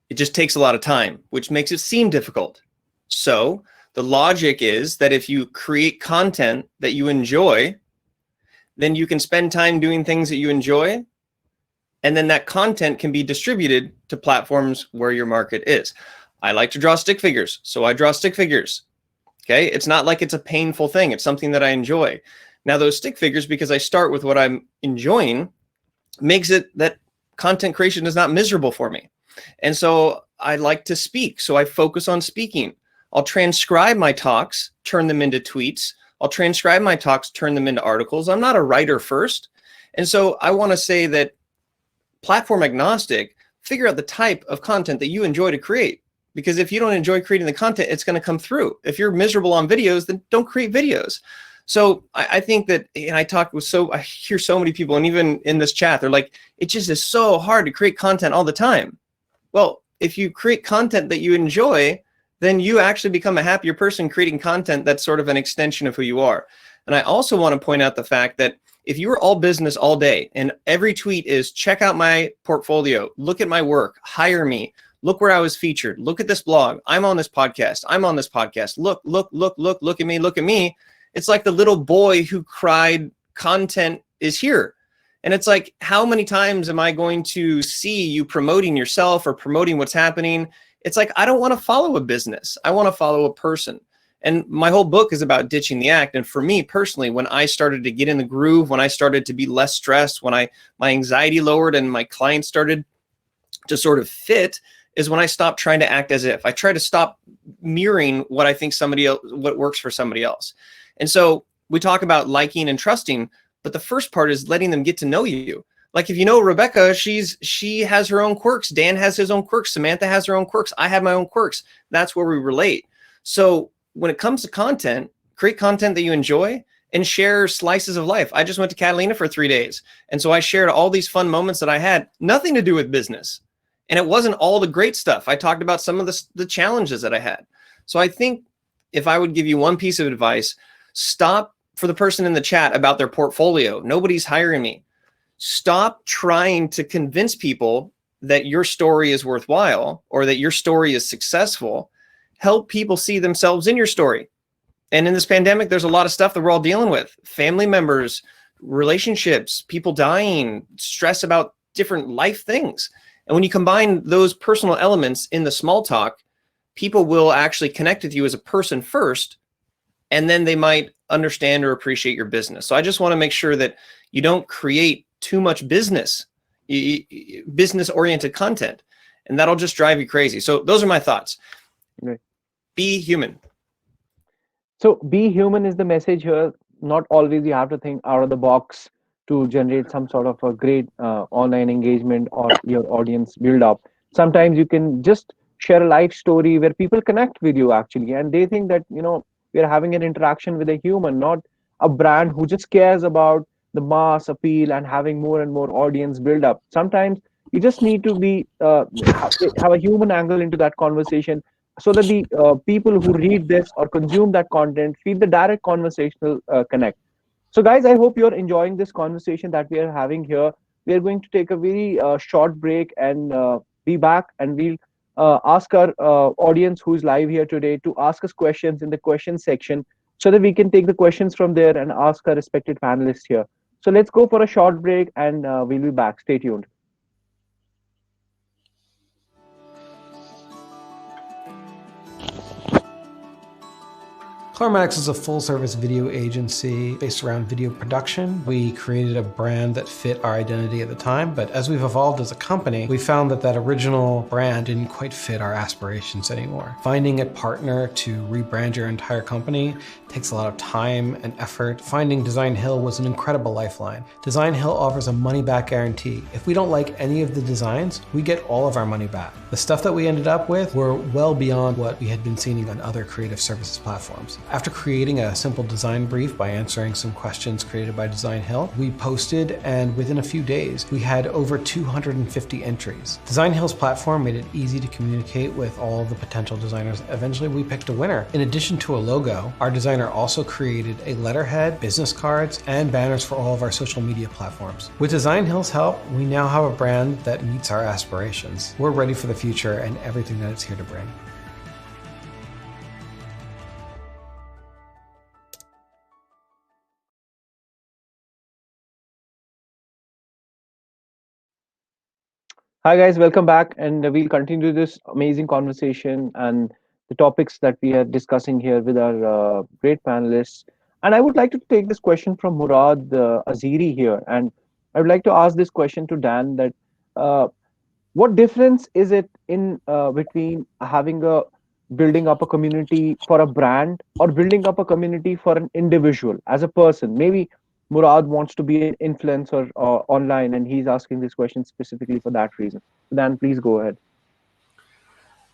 It just takes a lot of time, which makes it seem difficult. So the logic is that if you create content that you enjoy, then you can spend time doing things that you enjoy, and then that content can be distributed to platforms where your market is. I like to draw stick figures, so I draw stick figures. Okay, it's not like it's a painful thing. It's something that I enjoy. Now, those stick figures, because I start with what I'm enjoying, makes it that content creation is not miserable for me. And so I like to speak, so I focus on speaking. I'll transcribe my talks, turn them into tweets. I'll transcribe my talks, turn them into articles. I'm not a writer first. And so I want to say that platform agnostic, figure out the type of content that you enjoy to create. Because if you don't enjoy creating the content, it's going to come through. If you're miserable on videos, then don't create videos. So I think that, and I hear so many people, and even in this chat, they're like, it just is so hard to create content all the time. Well, if you create content that you enjoy, then you actually become a happier person creating content that's sort of an extension of who you are. And I also want to point out the fact that if you were all business all day and every tweet is check out my portfolio, look at my work, hire me, look where I was featured, look at this blog, I'm on this podcast, look at me. It's like the little boy who cried, content is here. And it's like, how many times am I going to see you promoting yourself or promoting what's happening? It's like, I don't want to follow a business. I want to follow a person. And my whole book is about ditching the act. And for me personally, when I started to get in the groove, when I started to be less stressed, when my anxiety lowered and my clients started to sort of fit, is when I stopped trying to act as if. I try to stop mirroring what I think what works for somebody else. And so we talk about liking and trusting, but the first part is letting them get to know you. Like if you know Rebecca, she has her own quirks. Dan has his own quirks. Samantha has her own quirks. I have my own quirks. That's where we relate. So when it comes to content, create content that you enjoy and share slices of life. I just went to Catalina for 3 days. And so I shared all these fun moments that I had, nothing to do with business. And it wasn't all the great stuff. I talked about some of the challenges that I had. So I think if I would give you one piece of advice, stop for the person in the chat about their portfolio. Nobody's hiring me. Stop trying to convince people that your story is worthwhile or that your story is successful. Help people see themselves in your story. And in this pandemic, there's a lot of stuff that we're all dealing with. Family members, relationships, people dying, stress about different life things. And when you combine those personal elements in the small talk, people will actually connect with you as a person first, and then they might understand or appreciate your business. So I just want to make sure that you don't create too much business-oriented content, and that'll just drive you crazy. So those are my thoughts. Right. Be human. So be human is the message here. Not always you have to think out of the box to generate some sort of a great online engagement or your audience build up. Sometimes you can just share a life story where people connect with you actually, and they think that, we're having an interaction with a human, not a brand who just cares about the mass appeal and having more and more audience build up. Sometimes you just need to be have a human angle into that conversation, so that the people who read this or consume that content feel the direct conversational connect. So guys, I hope you're enjoying this conversation that we are having here. We are going to take a very short break and be back, and we'll ask our audience who's live here today to ask us questions in the question section, so that we can take the questions from there and ask our respected panelists here. So let's go for a short break, and we'll be back. Stay tuned. Claremax is a full-service video agency based around video production. We created a brand that fit our identity at the time, but as we've evolved as a company, we found that original brand didn't quite fit our aspirations anymore. Finding a partner to rebrand your entire company takes a lot of time and effort. Finding Designhill was an incredible lifeline. Designhill offers a money-back guarantee. If we don't like any of the designs, we get all of our money back. The stuff that we ended up with were well beyond what we had been seeing on other creative services platforms. After creating a simple design brief by answering some questions created by Designhill, we posted, and within a few days, we had over 250 entries. Designhill's platform made it easy to communicate with all the potential designers. Eventually, we picked a winner. In addition to a logo, our designer also created a letterhead, business cards, and banners for all of our social media platforms. With Designhill's help, we now have a brand that meets our aspirations. We're ready for the future and everything that it's here to bring. Hi guys, welcome back, and we'll continue this amazing conversation and the topics that we are discussing here with our great panelists. And I would like to take this question from Murad Aziri here, and I would like to ask this question to Dan, that what difference is it in between building up a community for a brand or building up a community for an individual as a person? Maybe Murad wants to be an influencer online, and he's asking this question specifically for that reason. Dan, please go ahead.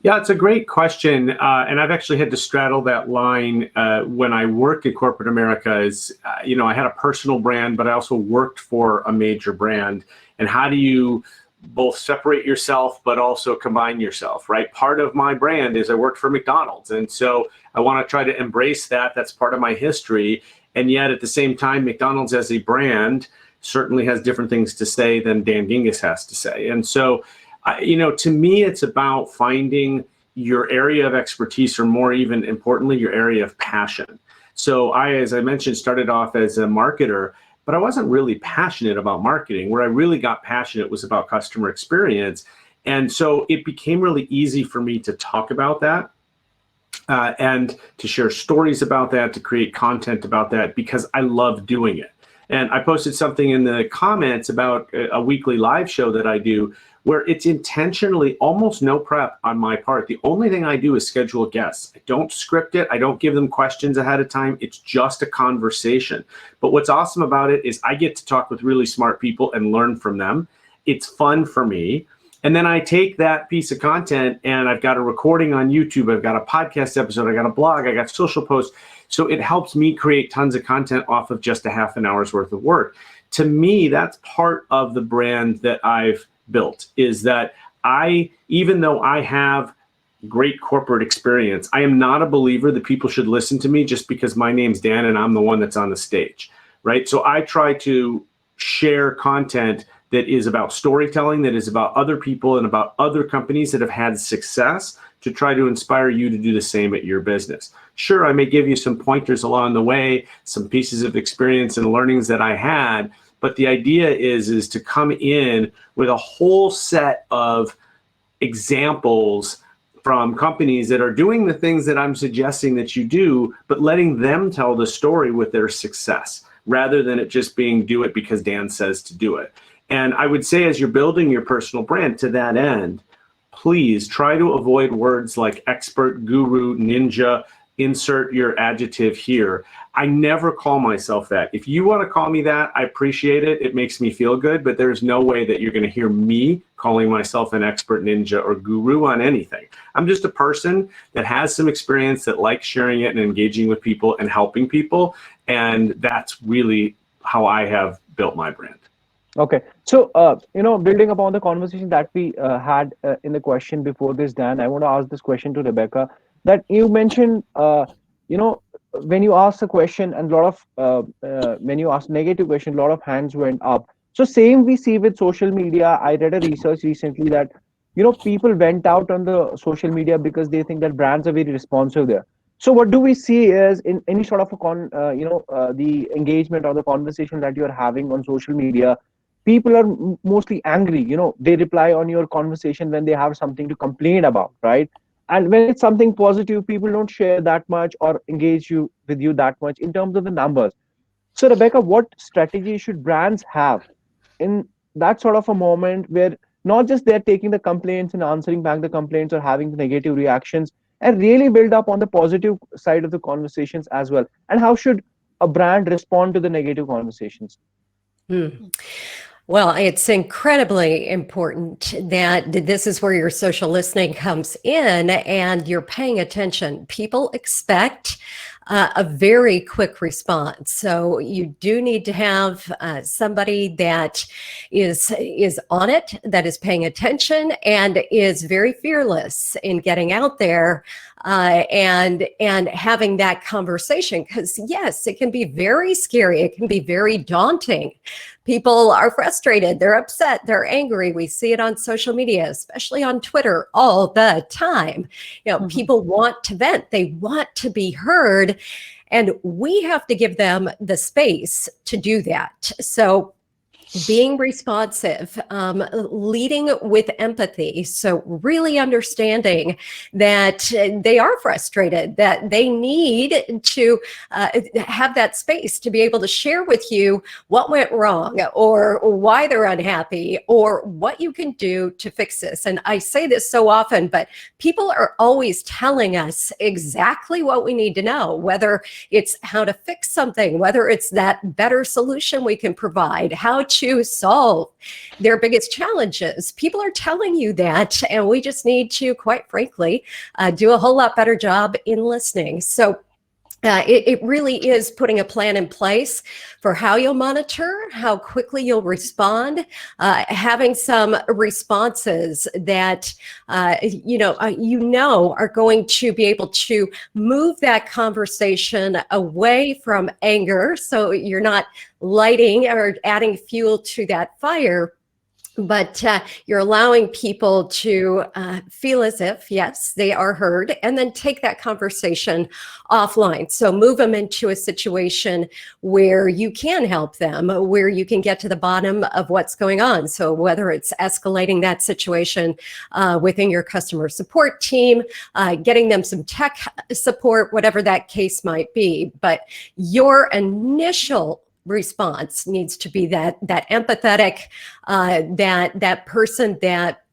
Yeah, it's a great question. And I've actually had to straddle that line when I worked in corporate America. I had a personal brand, but I also worked for a major brand. And how do you both separate yourself, but also combine yourself, right? Part of my brand is I worked for McDonald's. And so I want to try to embrace that. That's part of my history. And yet at the same time, McDonald's as a brand certainly has different things to say than Dan Gingiss has to say. And so, to me, it's about finding your area of expertise, or more even importantly, your area of passion. So I, as I mentioned, started off as a marketer, but I wasn't really passionate about marketing. Where I really got passionate was about customer experience. And so it became really easy for me to talk about that. And to share stories about that, to create content about that, because I love doing it. And I posted something in the comments about a weekly live show that I do, where it's intentionally almost no prep on my part. The only thing I do is schedule guests. I don't script it. I don't give them questions ahead of time. It's just a conversation. But what's awesome about it is I get to talk with really smart people and learn from them. It's fun for me. And then I take that piece of content and I've got a recording on YouTube. I've got a podcast episode. I got a blog. I got social posts. So it helps me create tons of content off of just a half an hour's worth of work. To me, that's part of the brand that I've built, is that even though I have great corporate experience, I am not a believer that people should listen to me just because my name's Dan and I'm the one that's on the stage, right? So I try to share content that is about storytelling, that is about other people and about other companies that have had success, to try to inspire you to do the same at your business. Sure, I may give you some pointers along the way, some pieces of experience and learnings that I had, but the idea is to come in with a whole set of examples from companies that are doing the things that I'm suggesting that you do, but letting them tell the story with their success, rather than it just being do it because Dan says to do it. And I would say, as you're building your personal brand to that end, please try to avoid words like expert, guru, ninja, insert your adjective here. I never call myself that. If you want to call me that, I appreciate it. It makes me feel good, but there's no way that you're going to hear me calling myself an expert, ninja, or guru on anything. I'm just a person that has some experience, that likes sharing it and engaging with people and helping people. And that's really how I have built my brand. Okay, so building upon the conversation that we had in the question before this, Dan, I want to ask this question to Rebecca. That you mentioned, when you ask a question and a lot of when you ask negative question, a lot of hands went up. So same we see with social media. I read a research recently that people went out on the social media because they think that brands are very responsive there. So what do we see is in any sort of a the engagement or the conversation that you are having on social media, people are mostly angry. They reply on your conversation when they have something to complain about, right? And when it's something positive, people don't share that much or engage with you that much in terms of the numbers. So Rebecca, what strategy should brands have in that sort of a moment where not just they're taking the complaints and answering back the complaints or having the negative reactions, and really build up on the positive side of the conversations as well? And how should a brand respond to the negative conversations? Well, it's incredibly important that this is where your social listening comes in and you're paying attention. People expect a very quick response. So you do need to have somebody that is on it, that is paying attention and is very fearless in getting out there and having that conversation. Because yes, it can be very scary. It can be very daunting. People are frustrated, they're upset, they're angry. We see it on social media, especially on Twitter all the time. People want to vent, they want to be heard, and we have to give them the space to do that. So being responsive, leading with empathy. So really understanding that they are frustrated, that they need to have that space to be able to share with you what went wrong or why they're unhappy or what you can do to fix this. And I say this so often, but people are always telling us exactly what we need to know, whether it's how to fix something, whether it's that better solution we can provide, how to solve their biggest challenges. People are telling you that, and we just need to, quite frankly, do a whole lot better job in listening. So it really is putting a plan in place for how you'll monitor, how quickly you'll respond, having some responses that are going to be able to move that conversation away from anger, so you're not lighting or adding fuel to that fire. But you're allowing people to feel as if, yes, they are heard, and then take that conversation offline. So move them into a situation where you can help them, where you can get to the bottom of what's going on. So whether it's escalating that situation within your customer support team, getting them some tech support, whatever that case might be. But your initial response needs to be that empathetic, that person that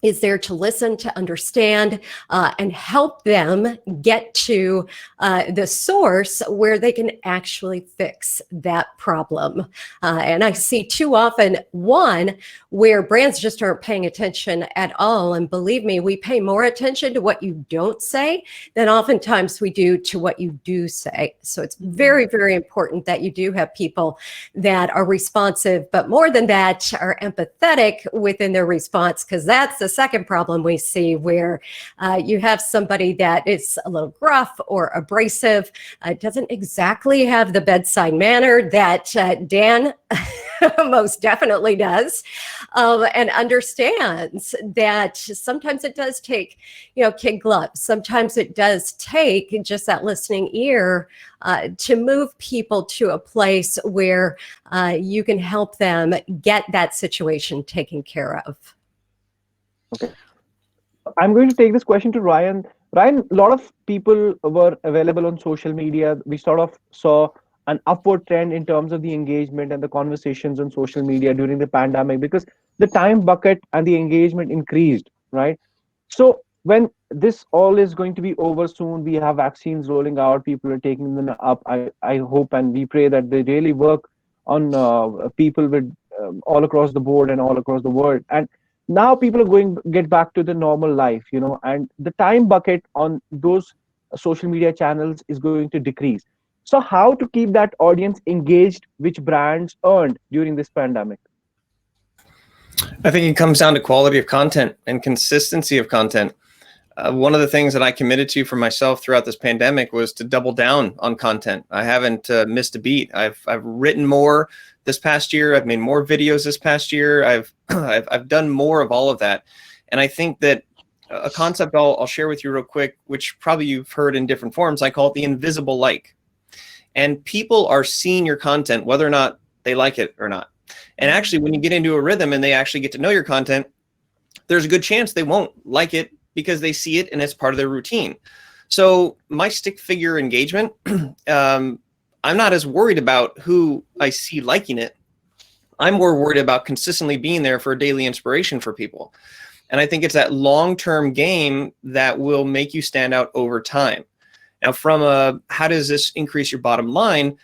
is there to listen, to understand, and help them get to the source where they can actually fix that problem. And I see too often, one, where brands just aren't paying attention at all. And believe me, we pay more attention to what you don't say than oftentimes we do to what you do say. So it's very, very important that you do have people that are responsive, but more than that, are empathetic within their response, because that's the second problem we see, where you have somebody that is a little gruff or abrasive, doesn't exactly have the bedside manner that Dan most definitely does, and understands that sometimes it does take, kid gloves. Sometimes it does take just that listening ear to move people to a place where you can help them get that situation taken care of. Okay. I'm going to take this question to Ryan. Ryan, a lot of people were available on social media. We sort of saw an upward trend in terms of the engagement and the conversations on social media during the pandemic, because the time bucket and the engagement increased, right? So when this all is going to be over soon, we have vaccines rolling out, people are taking them up. I hope and we pray that they really work on people with all across the board and all across the world. And now people are going get back to the normal life, and the time bucket on those social media channels is going to decrease. So how to keep that audience engaged, which brands earned during this pandemic? I think it comes down to quality of content and consistency of content. One of the things that I committed to for myself throughout this pandemic was to double down on content. I haven't missed a beat. I've written more this past year. I've made more videos this past year. I've done more of all of that. And I think that a concept I'll share with you real quick, which probably you've heard in different forms, I call it the invisible like. And people are seeing your content, whether or not they like it or not. And actually, when you get into a rhythm and they actually get to know your content, there's a good chance they won't like it because they see it and it's part of their routine. So my stick figure engagement, I'm not as worried about who I see liking it. I'm more worried about consistently being there for a daily inspiration for people. And I think it's that long-term game that will make you stand out over time. Now, from how does this increase your bottom line?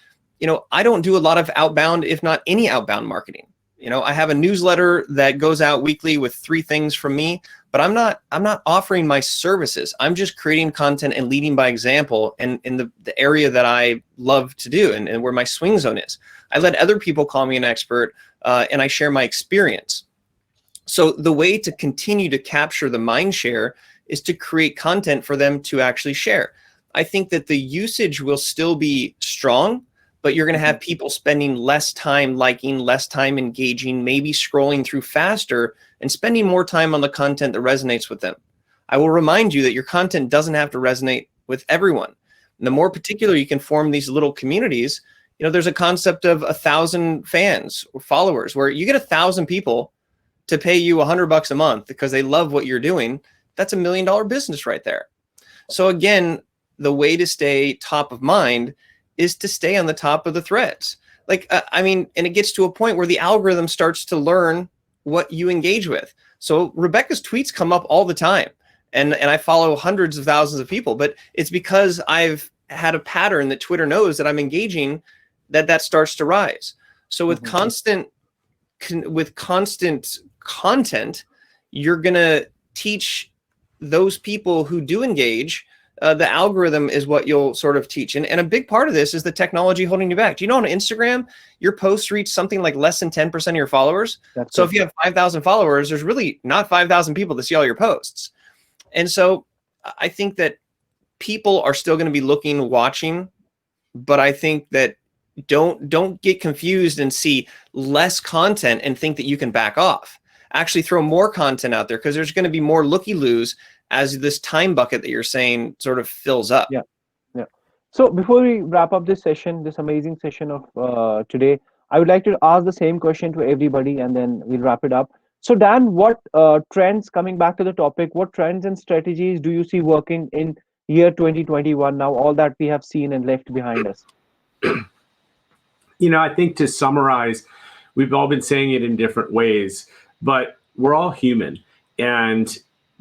I don't do a lot of outbound, if not any outbound marketing. I have a newsletter that goes out weekly with 3 things from me, but I'm not offering my services. I'm just creating content and leading by example, and in the area that I love to do and where my swing zone is. I let other people call me an expert, and I share my experience. So the way to continue to capture the mind share is to create content for them to actually share. I think that the usage will still be strong, but you're going to have people spending less time liking, less time engaging, maybe scrolling through faster and spending more time on the content that resonates with them. I will remind you that your content doesn't have to resonate with everyone. And the more particular you can form these little communities, there's a concept of 1,000 fans or followers where you get 1,000 people to pay you $100 a month because they love what you're doing. That's $1 million business right there. So again, the way to stay top of mind is to stay on the top of the threads. And it gets to a point where the algorithm starts to learn what you engage with. So Rebecca's tweets come up all the time, and I follow hundreds of thousands of people, but it's because I've had a pattern that Twitter knows that I'm engaging, that starts to rise. So with constant content, you're gonna teach those people who do engage. The algorithm is what you'll sort of teach. And a big part of this is the technology holding you back. Do you know on Instagram, your posts reach something like less than 10% of your followers? So if you have 5,000 followers, there's really not 5,000 people to see all your posts. And so I think that people are still going to be looking, watching, but I think that don't get confused and see less content and think that you can back off. Actually throw more content out there, because there's going to be more looky-loos as this time bucket that you're saying sort of fills up. Yeah. So before we wrap up this session, this amazing session of today, I would like to ask the same question to everybody, and then we'll wrap it up. So Dan, what trends, coming back to the topic, what trends and strategies do you see working in year 2021, now all that we have seen and left behind us? I think to summarize, we've all been saying it in different ways, but we're all human. And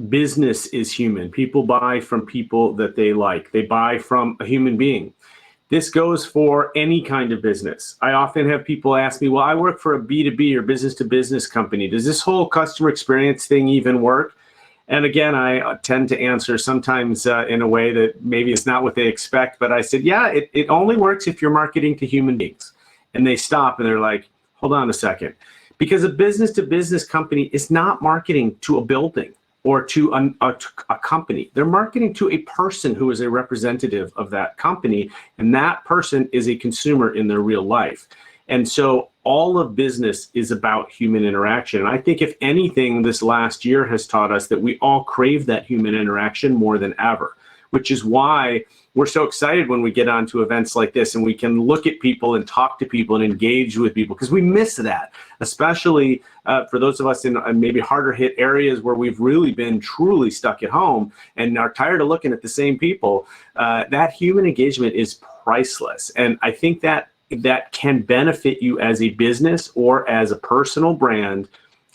business is human. People buy from people that they like. They buy from a human being. This goes for any kind of business. I often have people ask me, well, I work for a B2B or business to business company. Does this whole customer experience thing even work? And again, I tend to answer sometimes in a way that maybe it's not what they expect, but I said, yeah, it only works if you're marketing to human beings. And they stop and they're like, hold on a second. Because a business to business company is not marketing to a building or to a company. They're marketing to a person who is a representative of that company, and that person is a consumer in their real life. And so all of business is about human interaction. And I think if anything, this last year has taught us that we all crave that human interaction more than ever, which is why we're so excited when we get onto events like this and we can look at people and talk to people and engage with people, because we miss that, especially for those of us in maybe harder hit areas where we've really been truly stuck at home and are tired of looking at the same people. That human engagement is priceless. And I think that can benefit you as a business or as a personal brand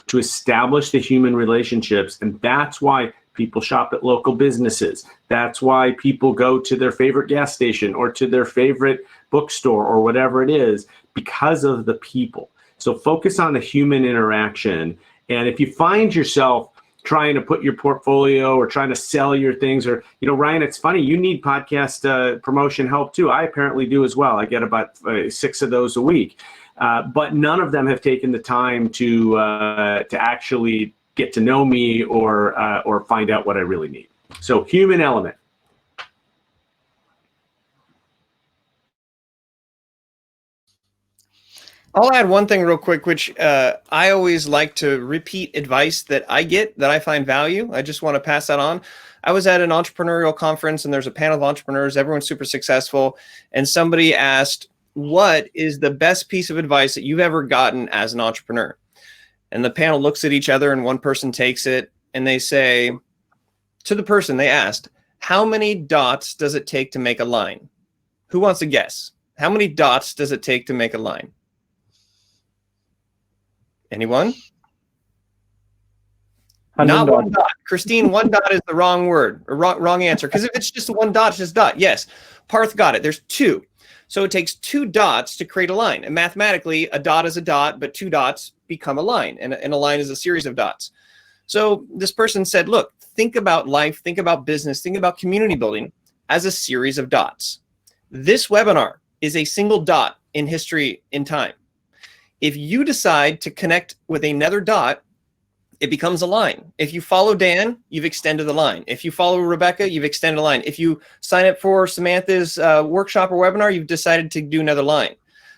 to establish the human relationships. And that's why people shop at local businesses. That's why people go to their favorite gas station or to their favorite bookstore or whatever it is, because of the people. So focus on the human interaction. And if you find yourself trying to put your portfolio or trying to sell your things, or, Ryan, it's funny, you need podcast promotion help too. I apparently do as well. I get about 6 of those a week. But none of them have taken the time to actually get to know me or find out what I really need. So human element. I'll add one thing real quick, which I always like to repeat advice that I get that I find value. I just want to pass that on. I was at an entrepreneurial conference and there's a panel of entrepreneurs, everyone's super successful. And somebody asked, what is the best piece of advice that you've ever gotten as an entrepreneur? And the panel looks at each other and one person takes it and they say to the person they asked, how many dots does it take to make a line? Who wants to guess? How many dots does it take to make a line? Anyone? Not one dot. Christine, one dot is the wrong word or wrong answer. Because if it's just one dot, it's just dot. Yes. Parth got it. There's 2. So it takes 2 dots to create a line. And mathematically, a dot is a dot, but 2 dots become a line. And a line is a series of dots. So this person said, look, think about life, think about business, think about community building as a series of dots. This webinar is a single dot in history in time. If you decide to connect with another dot, it becomes a line. If you follow Dan, you've extended the line. If you follow Rebecca, you've extended a line. If you sign up for Samantha's workshop or webinar, you've decided to do another line.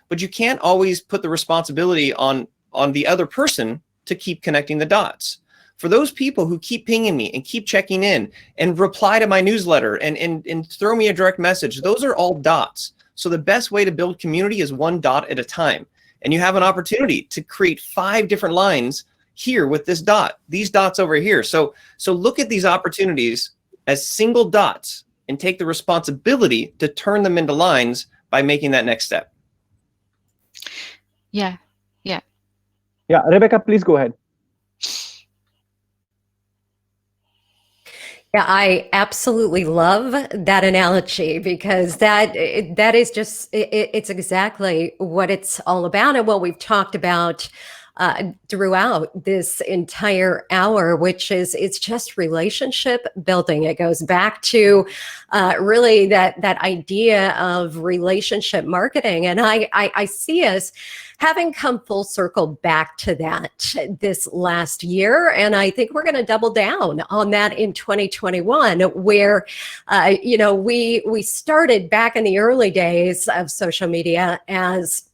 But you can't always put the responsibility on the other person to keep connecting the dots. For those people who keep pinging me and keep checking in and reply to my newsletter and throw me a direct message, those are all dots. So the best way to build community is one dot at a time. And you have an opportunity to create 5 different lines here with this dot, these dots over here. So look at these opportunities as single dots and take the responsibility to turn them into lines by making that next step. Yeah. Yeah, Rebecca, please go ahead. Yeah, I absolutely love that analogy, because that is just, it's exactly what it's all about and what we've talked about throughout this entire hour, which is, it's just relationship building. It goes back to really that idea of relationship marketing. And I see us having come full circle back to that this last year. And I think we're going to double down on that in 2021, where, we started back in the early days of social media as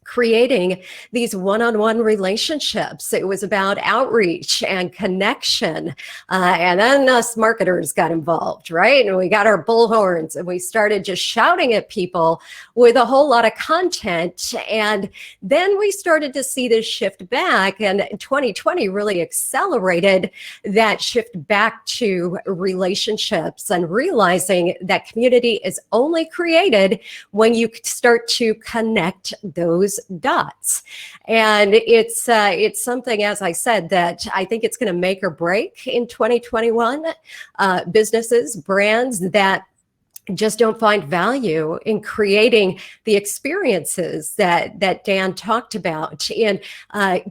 creating these one-on-one relationships. It was about outreach and connection. And then us marketers got involved, right? And we got our bullhorns and we started just shouting at people with a whole lot of content. And then we started to see this shift back, and 2020 really accelerated that shift back to relationships and realizing that community is only created when you start to connect those those dots. And it's something, as I said, that I think it's going to make or break in 2021. Businesses, brands that just don't find value in creating the experiences that Dan talked about, in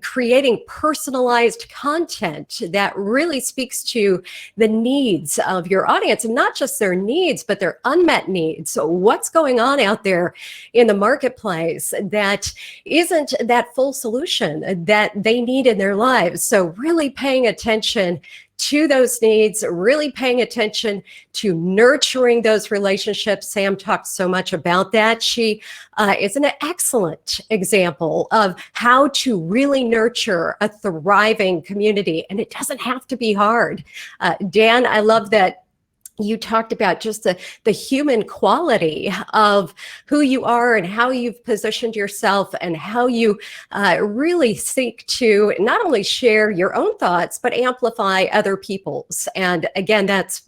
creating personalized content that really speaks to the needs of your audience, and not just their needs, but their unmet needs. So what's going on out there in the marketplace that isn't that full solution that they need in their lives? So really paying attention to those needs, really paying attention to nurturing those relationships. Sam talked so much about that. She is an excellent example of how to really nurture a thriving community. And it doesn't have to be hard. Dan, I love that you talked about just the human quality of who you are and how you've positioned yourself, and how you really seek to not only share your own thoughts, but amplify other people's. And again, that's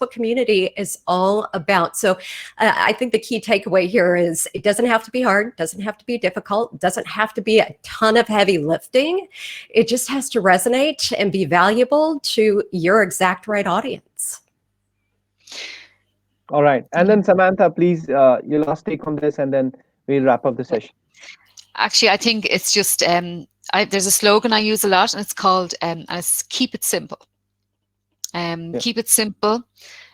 what community is all about. So I think the key takeaway here is it doesn't have to be hard, doesn't have to be difficult, doesn't have to be a ton of heavy lifting. It just has to resonate and be valuable to your exact right audience. All right. And then Samantha, please, your last take on this, and then we'll wrap up the session. Actually, I think it's just, there's a slogan I use a lot, and it's called, and it's keep it simple. Keep it simple.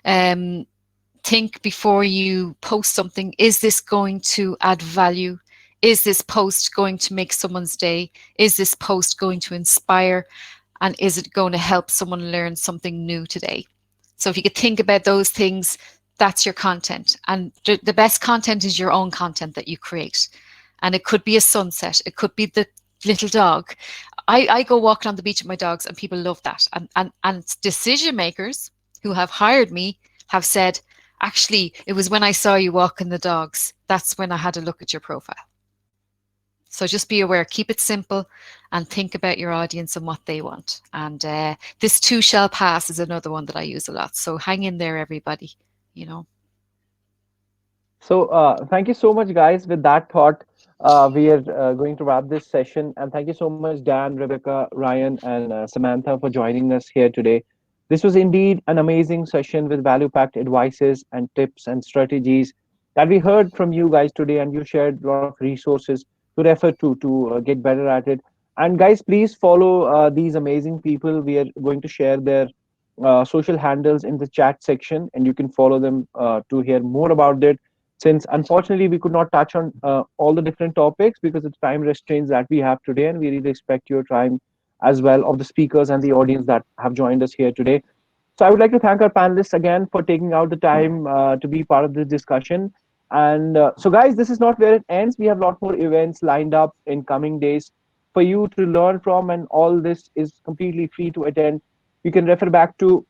Think before you post something, is this going to add value? Is this post going to make someone's day? Is this post going to inspire? And is it going to help someone learn something new today? So if you could think about those things, that's your content. And the best content is your own content that you create. And it could be a sunset. It could be the little dog. I go walking on the beach with my dogs, and people love that. And decision makers who have hired me have said, actually, it was when I saw you walking the dogs, that's when I had a look at your profile. So just be aware, keep it simple, and think about your audience and what they want. And this too shall pass is another one that I use a lot. So hang in there, everybody, you know. So thank you so much, guys. With that thought, we are going to wrap this session. And thank you so much, Dan, Rebecca, Ryan, and Samantha for joining us here today. This was indeed an amazing session with value-packed advices and tips and strategies that we heard from you guys today, and you shared a lot of resources to refer to get better at it. And guys, please follow these amazing people. We are going to share their social handles in the chat section, and you can follow them to hear more about it. Since unfortunately we could not touch on all the different topics because of time restraints that we have today, and we really respect your time as well of the speakers and the audience that have joined us here today. So I would like to thank our panelists again for taking out the time to be part of this discussion. And so guys, this is not where it ends. We have a lot more events lined up in coming days for you to learn from, and all this is completely free to attend. You can refer back to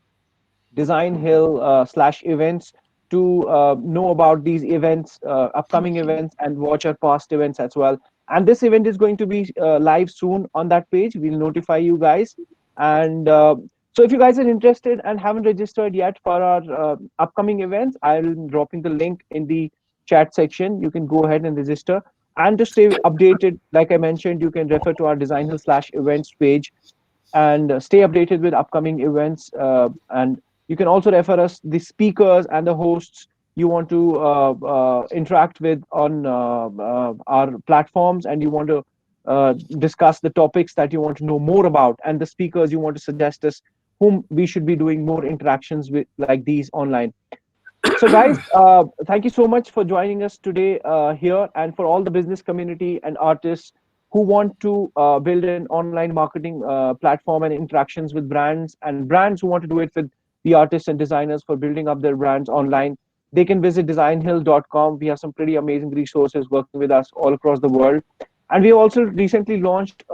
Designhill/events to know about these events, upcoming events, and watch our past events as well. And this event is going to be live soon on that page. We'll notify you guys. And so if you guys are interested and haven't registered yet for our upcoming events, I'm dropping the link in the chat section. You can go ahead and register. And to stay updated, like I mentioned, you can refer to our Designhill/events page and stay updated with upcoming events. And you can also refer us the speakers and the hosts you want to interact with on our platforms, and you want to discuss the topics that you want to know more about, and the speakers you want to suggest us whom we should be doing more interactions with like these online. So guys, thank you so much for joining us today here, and for all the business community and artists who want to build an online marketing platform and interactions with brands, and brands who want to do it with the artists and designers for building up their brands online, they can visit designhill.com. We have some pretty amazing resources working with us all across the world. And we also recently launched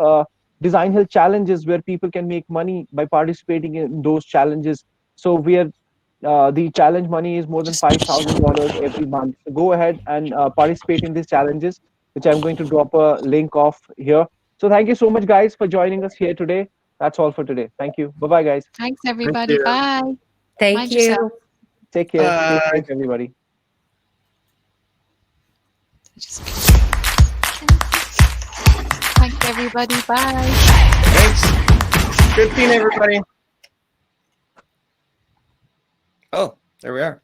Designhill challenges where people can make money by participating in those challenges. So we are the challenge money is more than $5,000 every month. So go ahead and participate in these challenges, which I'm going to drop a link off here. So thank you so much, guys, for joining us here today. That's all for today. Thank you. Bye-bye, guys. Thanks, everybody. Bye. Thank Mind you. yourself. Take care. Stay safe, everybody. Just everybody. Bye. Thanks. Good seeing everybody. Oh, there we are.